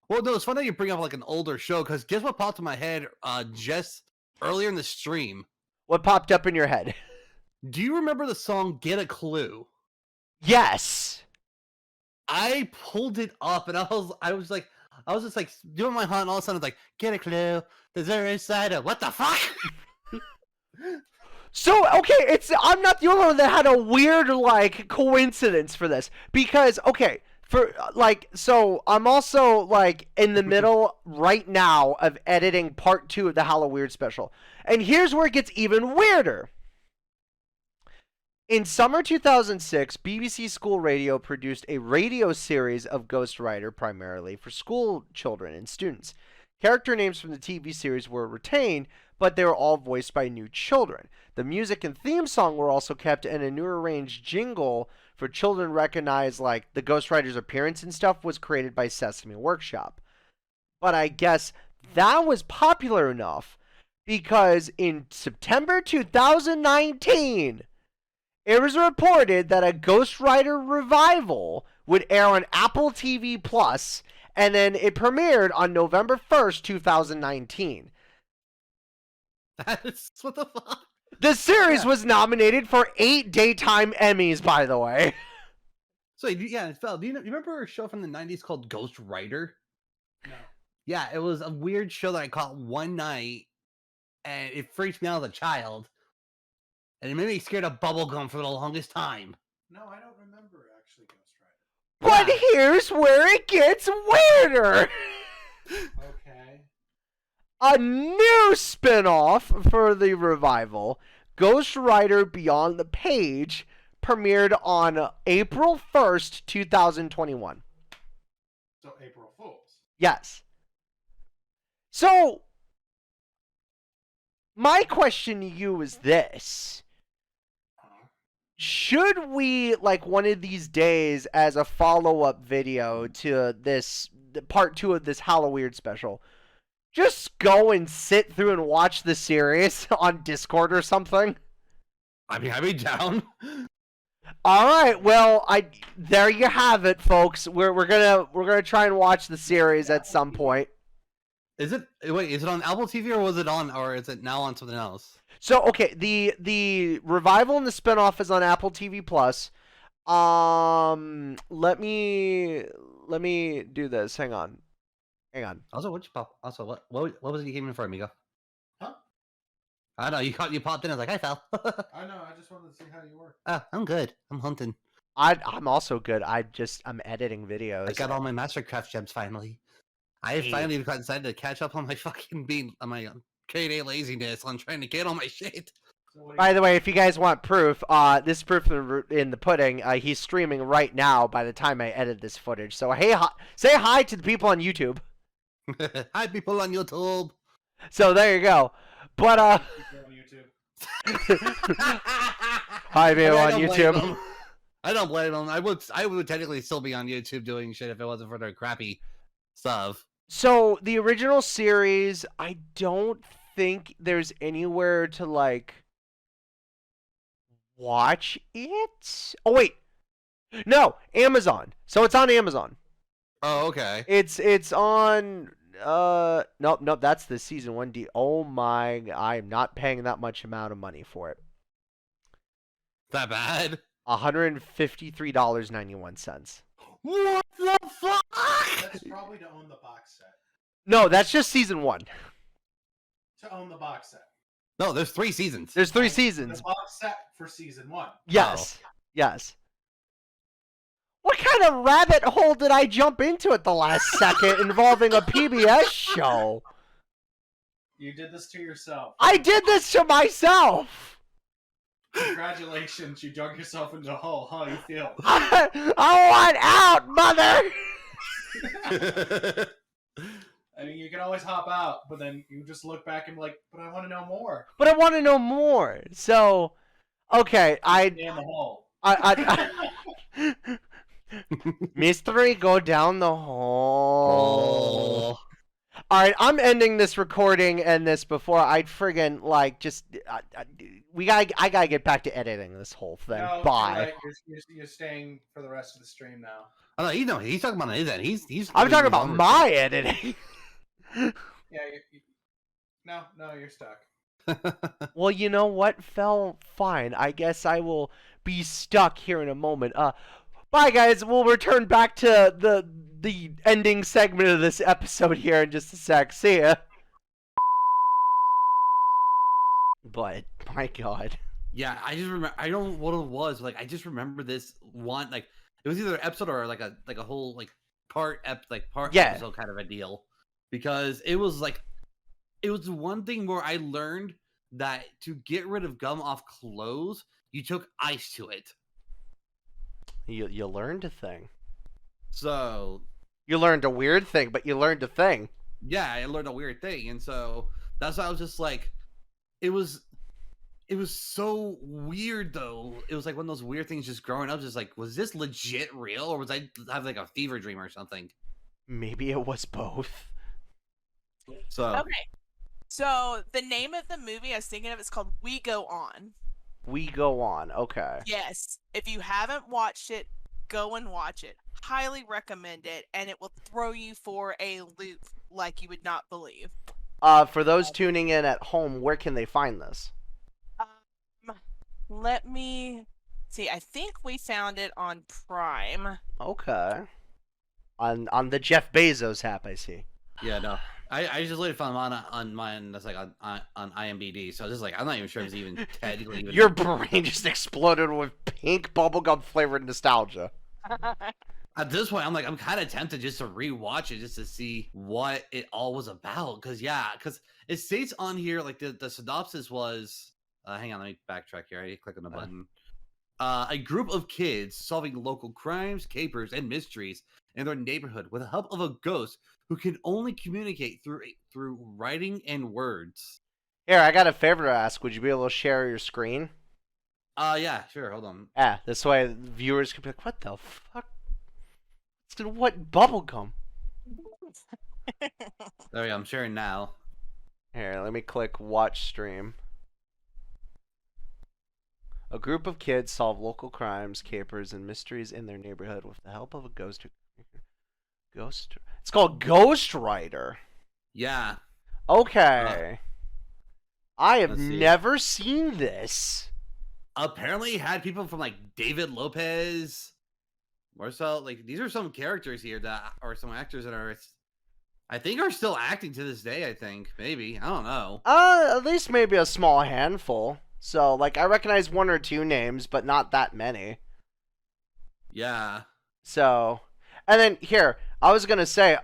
well, no, it's fun that you bring up like an older show, because guess what popped in my head just earlier in the stream? What popped up in your head? Do you remember the song "Get a Clue"? Yes. I pulled it up, and I was just like doing my hunt, and all of a sudden it's like, "Get a clue, there's there inside of what the fuck." So, okay, I'm not the only one that had a weird, like, coincidence for this. Because, okay, so I'm also, like, in the middle right now of editing part 2 of the HalloWeird special. And here's where it gets even weirder. In summer 2006, BBC School Radio produced a radio series of Ghost Rider primarily for school children and students. Character names from the TV series were retained, but they were all voiced by new children. The music and theme song were also kept, and a new arranged jingle for children recognized, like the Ghost Rider's appearance and stuff, was created by Sesame Workshop. But I guess that was popular enough because in September 2019, it was reported that a Ghost Rider revival would air on Apple TV Plus, and then it premiered on November 1st, 2019. That's what the fuck. The series was nominated for 8 daytime Emmys, by the way. So yeah, Fel, do you remember a show from the 90s called Ghost Rider? No. Yeah, it was a weird show that I caught one night, and it freaked me out as a child. And it made me scared of bubblegum for the longest time. No, I don't remember actually Ghost Rider. But here's where it gets weirder. Okay. A new spin-off for the revival, Ghost Rider Beyond the Page, premiered on April 1st, 2021. So April Fools. Yes. So, my question to you is this. Should we, like, one of these days, as a follow-up video to this, part 2 of this HalloWeird special, just go and sit through and watch the series on Discord or something? I mean, I'd be down. All right, well, there you have it, folks. We're gonna try and watch the series at some point. Is it on Apple TV or is it now on something else? So, okay, the revival and the spinoff is on Apple TV Plus. Let me do this. Hang on. Also, what was it you came in for, amigo? Huh? I know you popped in. I was like, "Hi, Fel." I know. I just wanted to see how you were. I'm good. I'm hunting. I'm also good. I'm editing videos. I got all my Mastercraft gems finally. I have finally got decided to catch up on my fucking on my K-Day laziness on trying to get all my shit. So By the way, if you guys want proof, this is proof in the pudding. He's streaming right now by the time I edit this footage. So, hey, say hi to the people on YouTube. Hi, people on YouTube. So, there you go. But, People on YouTube. hi, people on don't blame YouTube. them. I don't blame them. I would technically still be on YouTube doing shit if it wasn't for their crappy stuff. So, the original series, I don't think there's anywhere to, like, watch it. Oh, wait. No, Amazon. So, it's on Amazon. Oh, okay. It's on, nope, that's the season 1 D. Oh my, I am not paying that much amount of money for it. That bad? $153.91. What the fuck? That's probably to own the box set. No, that's just season 1. To own the box set. No, there's 3 seasons. There's 3 The seasons. box set for season 1. Yes. Yes. What kind of rabbit hole did I jump into at the last second involving a PBS show? You did this to yourself. I did this to myself. Congratulations, you dug yourself into a hole. How do you feel? I want out, mother. I mean, you can always hop out, but then you just look back and be like, but I want to know more. But I want to know more. So, okay, Stay in the hole. Mystery, go down the hole. All right, I'm ending this recording and this before I friggin' like just I gotta get back to editing this whole thing. No, Bye. you're, right. You're staying for the rest of the stream now. Oh no, he's talking about his end. He's. I'm talking about my editing. Yeah. No, you're stuck. Well, you know what? Fine. I guess I will be stuck here in a moment. Bye, guys. We'll return back to the ending segment of this episode here in just a sec. See ya. But my God. Yeah, I just remember. I don't know what it was. Like, I just remember this one. Like, it was either an episode or like a whole like part episode kind of a deal, because it was one thing where I learned that to get rid of gum off clothes, you took ice to it. You learned a thing. So you learned a weird thing, but you learned a thing. Yeah, I learned a weird thing, and so that's why I was just like, it was so weird though. It was like one of those weird things just growing up. Just like, was this legit real, or was I have like a fever dream or something? Maybe it was both. So okay, so the name of the movie I was thinking of is called We Go On. We Go On. Okay. Yes, if you haven't watched it, go and watch it. Highly recommend it, and it will throw you for a loop like you would not believe. For those tuning in at home, where can they find this? Let me see. I think we found it on Prime. Okay. On the Jeff Bezos app, I see. yeah, no, I just later found on mine. That's like on IMDb. So I was just like, I'm not even sure if it's even technically. Your brain just exploded with pink bubblegum flavored nostalgia. At this point, I'm kind of tempted just to rewatch it just to see what it all was about. Because it states on here like the synopsis was. Hang on, let me backtrack here. I click on the button. A group of kids solving local crimes, capers, and mysteries in their neighborhood with the help of a ghost who can only communicate through writing and words. Here, I got a favor to ask. Would you be able to share your screen? Yeah, sure. Hold on. Yeah, this way viewers can be like, what the fuck? What bubblegum? There we go. I'm sharing now. Here, let me click watch stream. A group of kids solve local crimes, capers, and mysteries in their neighborhood with the help of a ghost. It's called Ghost Rider. Yeah. Okay. I have let's see. never seen this. Apparently, it had people from like David Lopez, Marcel. Like, these are some characters here that are some actors that are, I think, are still acting to this day. I think maybe, I don't know. At least maybe a small handful. So, like, I recognize one or two names, but not that many. Yeah. So, and then here, I was gonna say,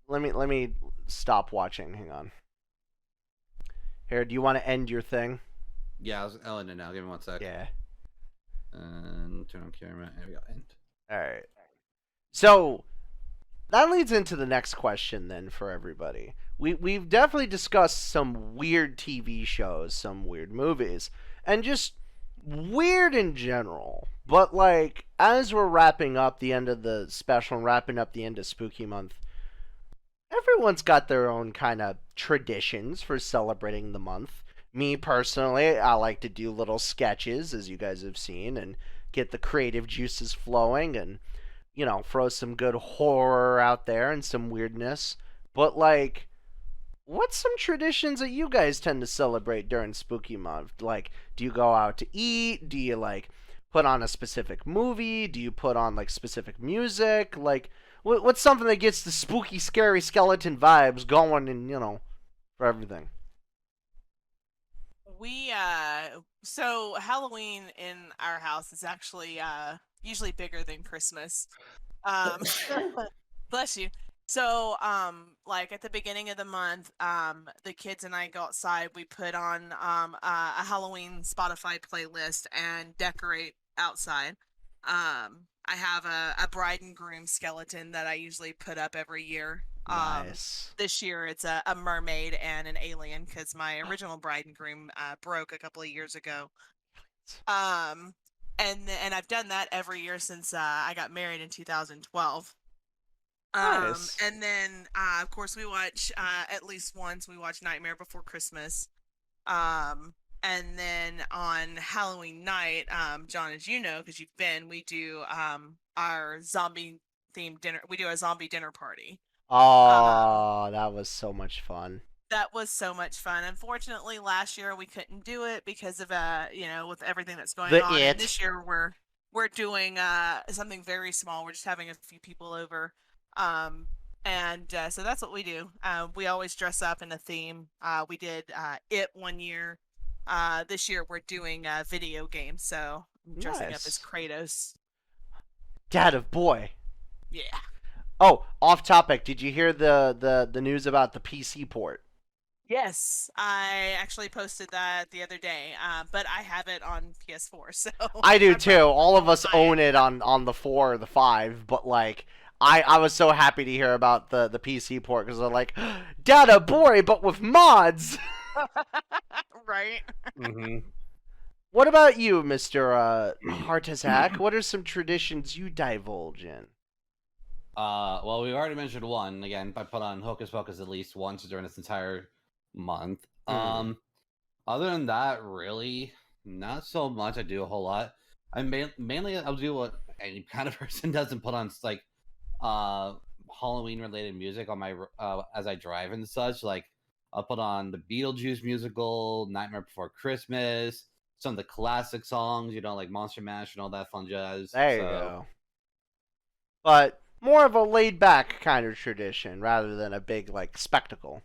let me stop watching. Hang on. Here, do you want to end your thing? Yeah, I'll end it now. Give me 1 sec. Yeah. And turn on camera. There we go. End. All right. So that leads into the next question then for everybody. We've definitely discussed some weird TV shows, some weird movies, and just weird in general. But like, as we're wrapping up the end of the special and wrapping up the end of Spooky Month, everyone's got their own kind of traditions for celebrating the month. Me personally, I like to do little sketches, as you guys have seen, and get the creative juices flowing and, you know, throw some good horror out there and some weirdness. But like, what's some traditions that you guys tend to celebrate during Spooky Month? Like, do you go out to eat? Do you like put on a specific movie? Do you put on like specific music? Like, what's something that gets the spooky, scary skeleton vibes going and, you know, for everything? So Halloween in our house is actually usually bigger than Christmas. Bless you. So like at the beginning of the month, the kids and I go outside, we put on a Halloween Spotify playlist and decorate outside. I have a bride and groom skeleton that I usually put up every year Nice. This year it's a mermaid and an alien because my original bride and groom broke a couple of years ago. And I've done that every year since I got married in 2012. Nice. And then of course we watch at least once we watch Nightmare Before Christmas. And then on Halloween night, John, as you know, because you've been, we do our zombie themed dinner. We do a zombie dinner party. Oh, that was so much fun. That was so much fun. Unfortunately, last year we couldn't do it because of with everything that's going on. And this year we're doing something very small. We're just having a few people over. So that's what we do. We always dress up in a theme. We did It one year. This year we're doing video games, so I'm dressing up as Kratos. Dad of boy. Yeah. Oh, off topic. Did you hear the news about the PC port? Yes, I actually posted that the other day, but I have it on PS4, so... I do too. All of us own it on the 4 or the 5, but like, I was so happy to hear about the PC port because they're like, Data boy, but with mods! Right? Mm-hmm. What about you, Mr. Hartazak? What are some traditions you divulge in? Well, we already mentioned one. Again, I put on Hocus Pocus at least once during this entire month. Other than that, really, not so much. I do a whole lot. I mainly I'll do what any kind of person does and put on like Halloween related music on my as I drive and such. Like I'll put on the Beetlejuice musical, Nightmare Before Christmas, some of the classic songs, like Monster Mash and all that fun jazz. There you go. But more of a laid back kind of tradition rather than a big like spectacle.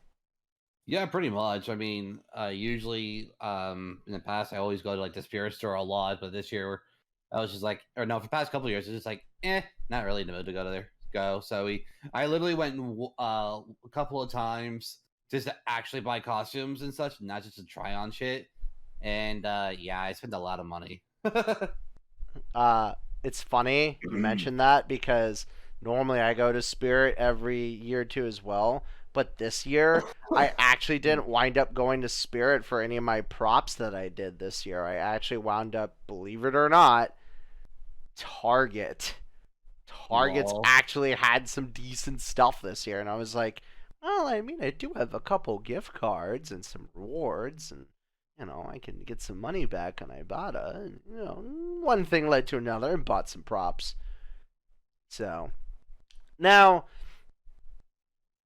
Yeah, pretty much. I mean, usually in the past I always go to like the spirit store a lot, but this year I was just like, or no, for the past couple of years it's just like, not really in the mood to go. So I literally went a couple of times just to actually buy costumes and such, not just to try on shit. And yeah, I spent a lot of money. It's funny you mentioned that because normally I go to Spirit every year too as well. But this year, I actually didn't wind up going to Spirit for any of my props that I did this year. I actually wound up, believe it or not, Target. Target's actually had some decent stuff this year. And I was like, well, I mean, I do have a couple gift cards and some rewards. And, I can get some money back on Ibotta. And, one thing led to another and bought some props. So, now...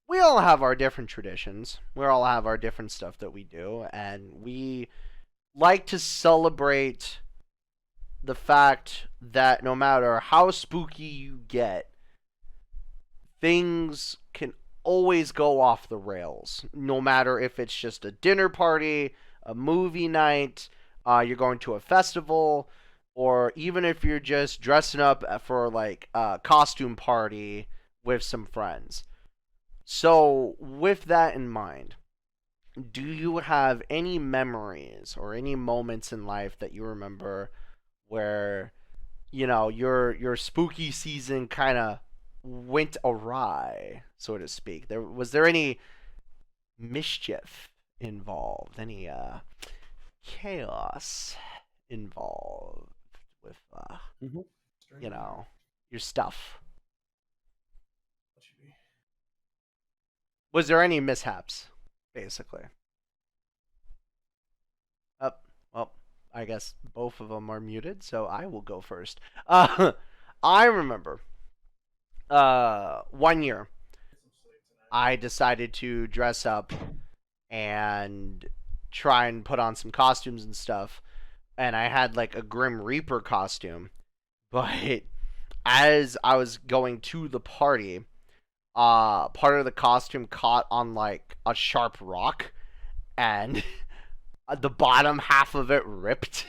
we all have our different traditions. We all have our different stuff that we do. And we like to celebrate the fact that no matter how spooky you get, things can always go off the rails. No matter if it's just a dinner party, a movie night, you're going to a festival, or even if you're just dressing up for like a costume party with some friends. So, with that in mind, do you have any memories or any moments in life that you remember where, your spooky season kind of went awry, so to speak? Was there any mischief involved? Any chaos involved with, your stuff? Was there any mishaps, basically? Well, I guess both of them are muted, so I will go first. I remember 1 year I decided to dress up and try and put on some costumes and stuff, and I had like a Grim Reaper costume, but as I was going to the party, part of the costume caught on like a sharp rock, and the bottom half of it ripped,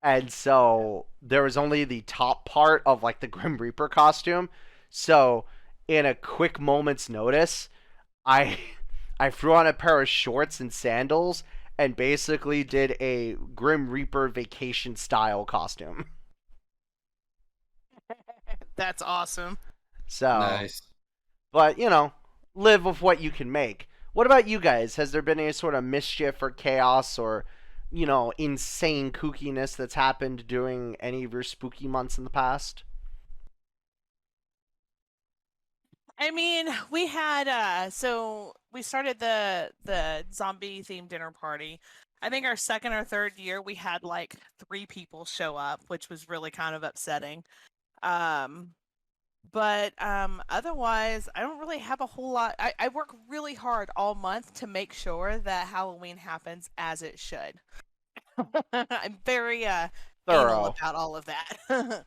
and so there was only the top part of like the Grim Reaper costume. So in a quick moment's notice, I threw on a pair of shorts and sandals and basically did a Grim Reaper vacation style costume. That's awesome. So Nice. But, live with what you can make. What about you guys? Has there been any sort of mischief or chaos or, insane kookiness that's happened during any of your spooky months in the past? I mean, we had so we started the zombie themed dinner party. I think our second or third year we had like 3 people show up, which was really kind of upsetting. Um but otherwise I don't really have a whole lot. I work really hard all month to make sure that Halloween happens as it should. I'm very anal Thorough. about all of that.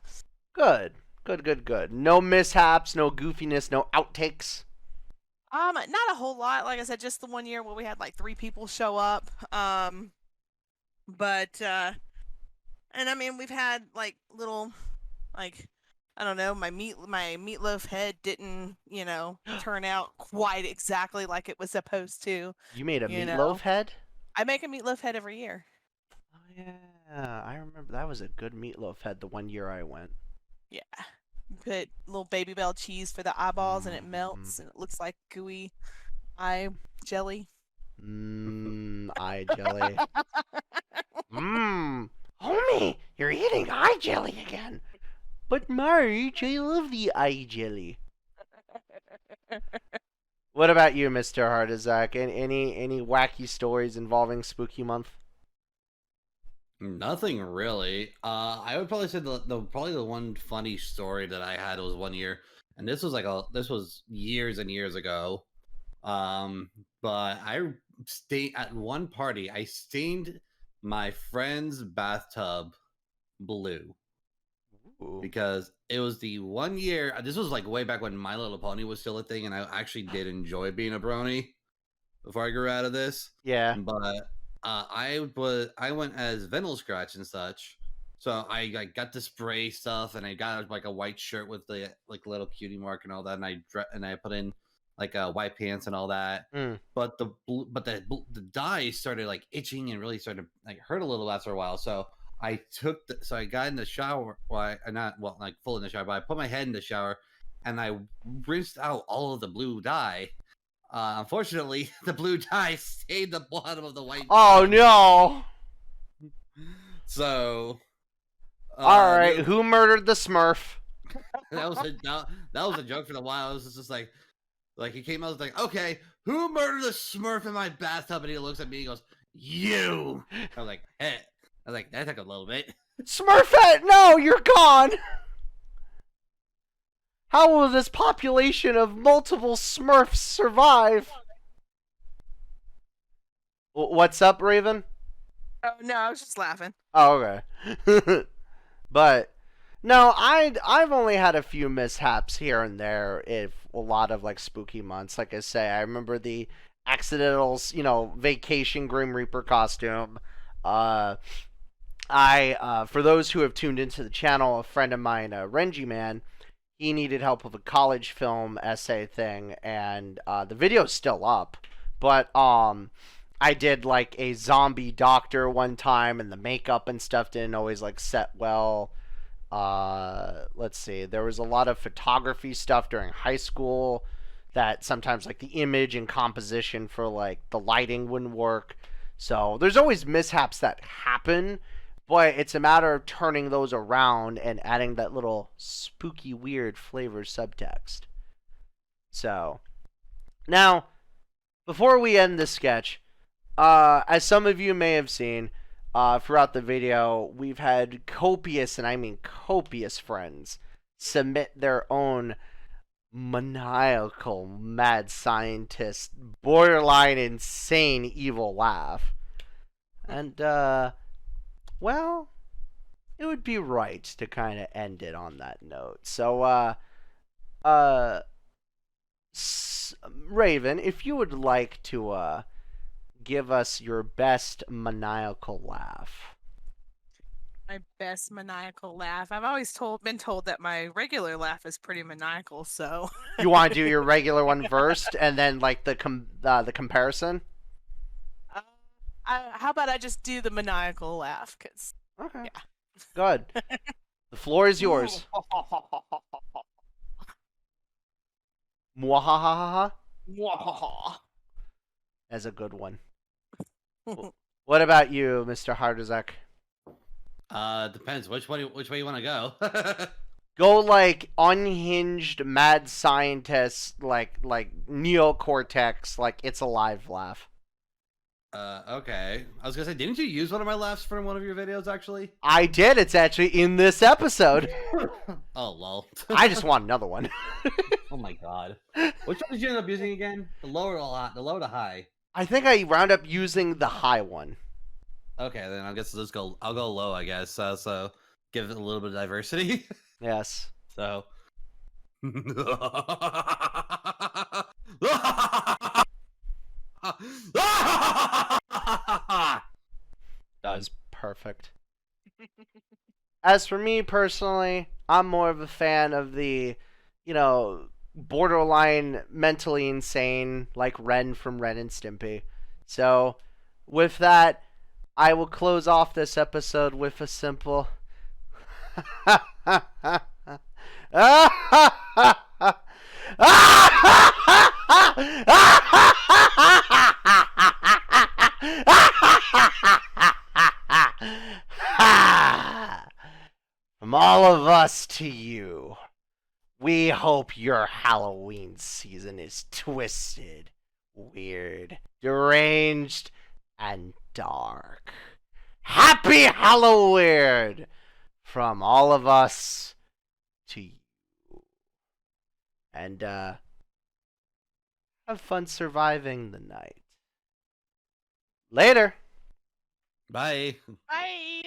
Good. Good, good, good. No mishaps, no goofiness, no outtakes. Not a whole lot. Like I said, just the one year where we had like 3 people show up. But and I mean we've had like little, like, I don't know, my meatloaf head didn't, turn out quite exactly like it was supposed to. You made a You meatloaf know. head? I make a meatloaf head every year. Oh, yeah. I remember that was a good meatloaf head the one year I went. Yeah. Put little baby bell cheese for the eyeballs and it melts and it looks like gooey eye jelly. Eye jelly. Homie, you're eating eye jelly again. But Marge, I love the eye jelly. What about you, Mr. Hardizak? Any wacky stories involving Spooky Month? Nothing really. I would probably say probably the one funny story that I had was one year, and this was years and years ago. But I stayed at one party. I stained my friend's bathtub blue. Ooh. Because it was the one year. This was like way back when My Little Pony was still a thing, and I actually did enjoy being a brony before I grew out of this. Yeah. But I went as Venal Scratch and such, so I got the spray stuff, and I got like a white shirt with the like little cutie mark and all that, and I put in like white pants and all that. But the dye started like itching and really started like hurt a little after a while. So I got in the shower. Like full in the shower, but I put my head in the shower, and I rinsed out all of the blue dye. Unfortunately, the blue dye stayed the bottom of the white. Oh no! So, all right, who murdered the Smurf? that was a joke for a while. It was just like he came out, was like, okay, who murdered the Smurf in my bathtub? And he looks at me, and goes, "You." I was like, "Hey." I was like, that took a little bit. Smurfette, no, you're gone. How will this population of multiple Smurfs survive? What's up, Raven? Oh no, I was just laughing. Oh, okay. But no, I've only had a few mishaps here and there. If a lot of like spooky months, like I say, I remember the accidental, vacation Grim Reaper costume. For those who have tuned into the channel, a friend of mine, Renji Man, he needed help with a college film essay thing, and the video's still up. But I did like a zombie doctor one time, and the makeup and stuff didn't always like set well. Let's see, there was a lot of photography stuff during high school that sometimes like the image and composition for like the lighting wouldn't work. So there's always mishaps that happen, but it's a matter of turning those around and adding that little spooky, weird flavor subtext. So, now, before we end this sketch, as some of you may have seen throughout the video, we've had copious, and I mean copious, friends submit their own maniacal, mad scientist, borderline insane evil laugh. And, well, it would be right to kind of end it on that note. So, Raven, if you would like to, give us your best maniacal laugh. My best maniacal laugh. I've always been told that my regular laugh is pretty maniacal, so. You want to do your regular one first, and then, like, the comparison? How about I just do the maniacal laugh? Cause Okay. Yeah. Good. The floor is yours. Mwahahaha. Wah. That's a good one. What about you, Mr. Hardazek? Depends which way you want to go. Go like unhinged mad scientist, like neocortex, like it's alive laugh. Okay. I was gonna say, didn't you use one of my laughs from one of your videos actually? I did. It's actually in this episode. Oh lol. I just want another one. Oh my god. Which one did you end up using again? The low or the low to high? I think I round up using the high one. Okay, then I guess I'll go low, I guess. So give it a little bit of diversity. Yes. So That was perfect. As for me personally, I'm more of a fan of the, borderline mentally insane, like Ren from Ren and Stimpy. So, with that, I will close off this episode with a simple. From all of us to you, we hope your Halloween season is twisted, weird, deranged, and dark. Happy HalloWeird from all of us to you. And, have fun surviving the night. Later. Bye. Bye.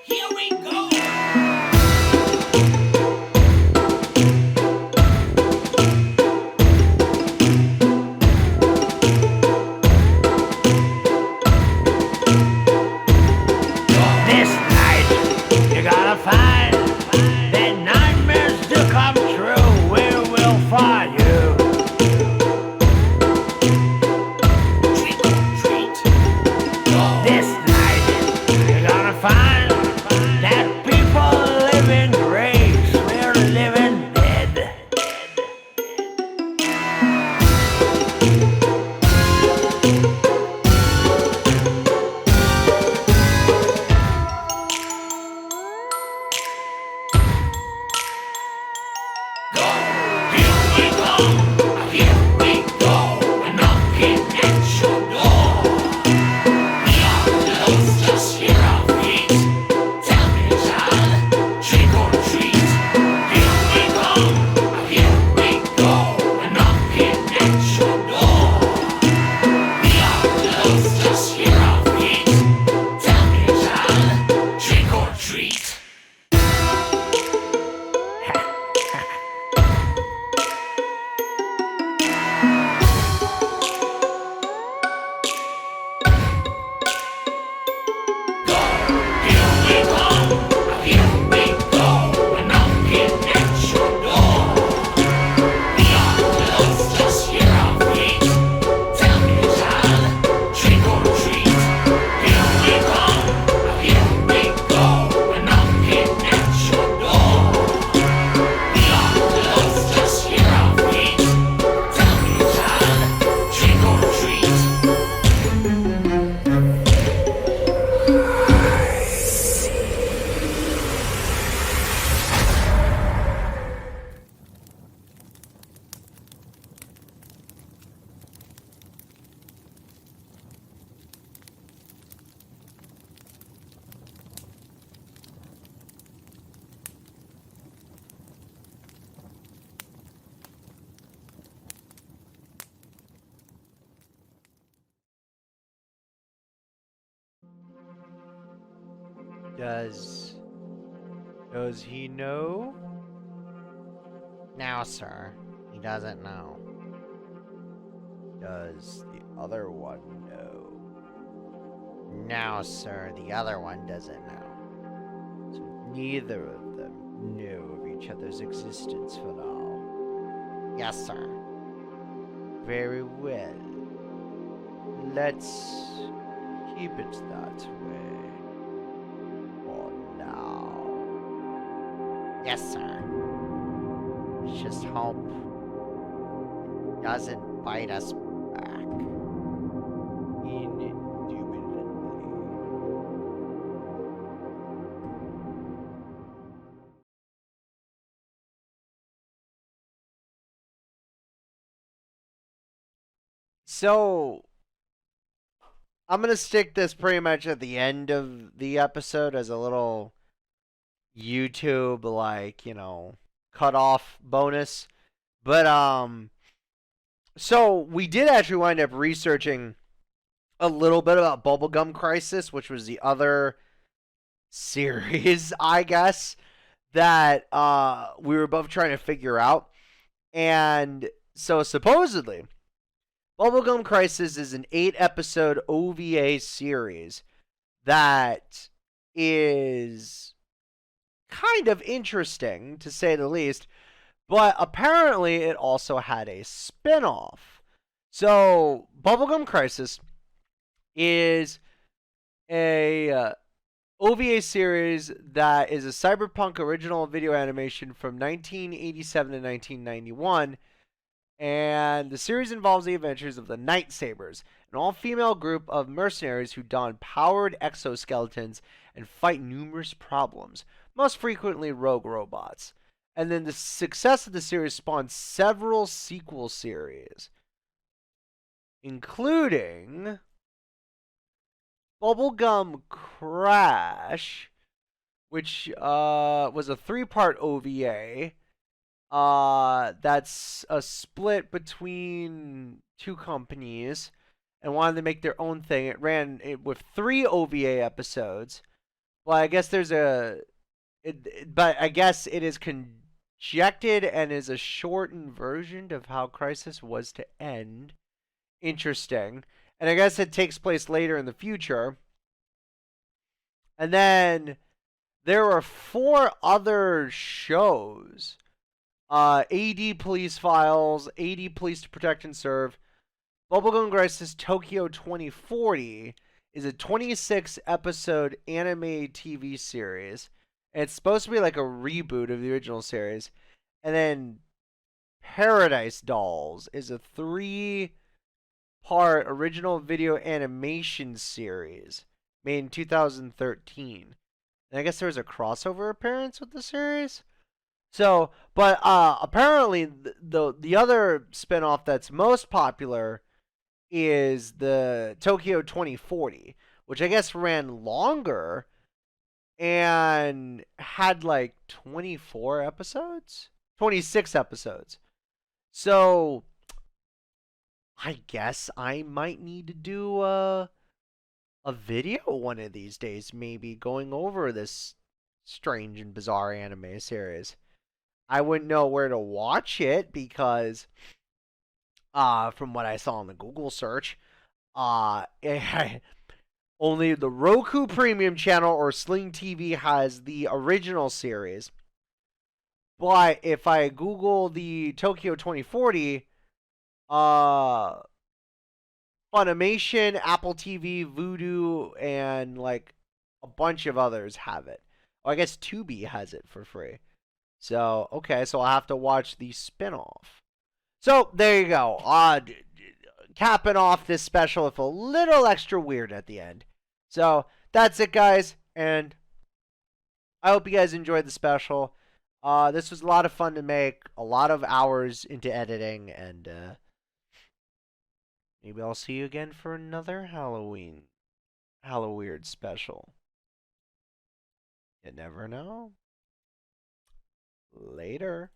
Here we go. This night, you're gonna find that nightmares do come true. We will find you. Trick or treat. This night, you're gonna find that people live in graves. We're living dead. Here we go, we're knocking at your door. The outlaws just hear our feet. Tell me, child, trick or treat. Here we go, we're knocking at your door. The outlaws just hear our feet. Tell me, child, trick or treat. Here we go, we're knocking at your door. The outlaws just hear our feet. Tell me, child, trick or treat. Here we go, we're knocking at your door. The outlaws just hear our feet. Tell me, child, trick or treat. Does he know? No, sir. He doesn't know. Does the other one know? No, sir. The other one doesn't know. So neither of them know of each other's existence for now. Yes, sir. Very well. Let's keep it that way. For now. Yes, sir. Let's just hope it doesn't bite us back. Indubitably. So, I'm gonna stick this pretty much at the end of the episode as a little YouTube, like, cut off bonus. But, so we did actually wind up researching a little bit about Bubblegum Crisis, which was the other series, I guess, that we were both trying to figure out. And so supposedly, Bubblegum Crisis is an 8-episode OVA series that is kind of interesting, to say the least, but apparently it also had a spin-off. So, Bubblegum Crisis is a OVA series that is a cyberpunk original video animation from 1987 to 1991. And the series involves the adventures of the Night Sabers, an all-female group of mercenaries who don powered exoskeletons and fight numerous problems, most frequently rogue robots. And then the success of the series spawned several sequel series, including Bubblegum Crash, which was a 3-part OVA. That's a split between 2 companies and wanted to make their own thing. It ran with 3 OVA episodes. Well, I guess but I guess it is conjected and is a shortened version of how Crisis was to end. Interesting. And I guess it takes place later in the future. And then there were 4 other shows. AD Police Files, AD Police to Protect and Serve, Bubblegum Crisis Tokyo 2040 is a 26-episode anime TV series. And it's supposed to be like a reboot of the original series. And then Paradise Dolls is a 3-part original video animation series made in 2013. And I guess there was a crossover appearance with the series. So, but apparently the other spinoff that's most popular is the Tokyo 2040, which I guess ran longer and had like 24 episodes, 26 episodes. So, I guess I might need to do a video one of these days, maybe going over this strange and bizarre anime series. I wouldn't know where to watch it because, from what I saw in the Google search, only the Roku Premium channel or Sling TV has the original series. But if I Google the Tokyo 2040, Funimation, Apple TV, Vudu, and like a bunch of others have it. Oh, I guess Tubi has it for free. So, okay, so I'll have to watch the spinoff. So, there you go. Capping off this special with a little extra weird at the end. So, that's it, guys. And I hope you guys enjoyed the special. This was a lot of fun to make. A lot of hours into editing. And maybe I'll see you again for another HalloWeird special. You never know. Later.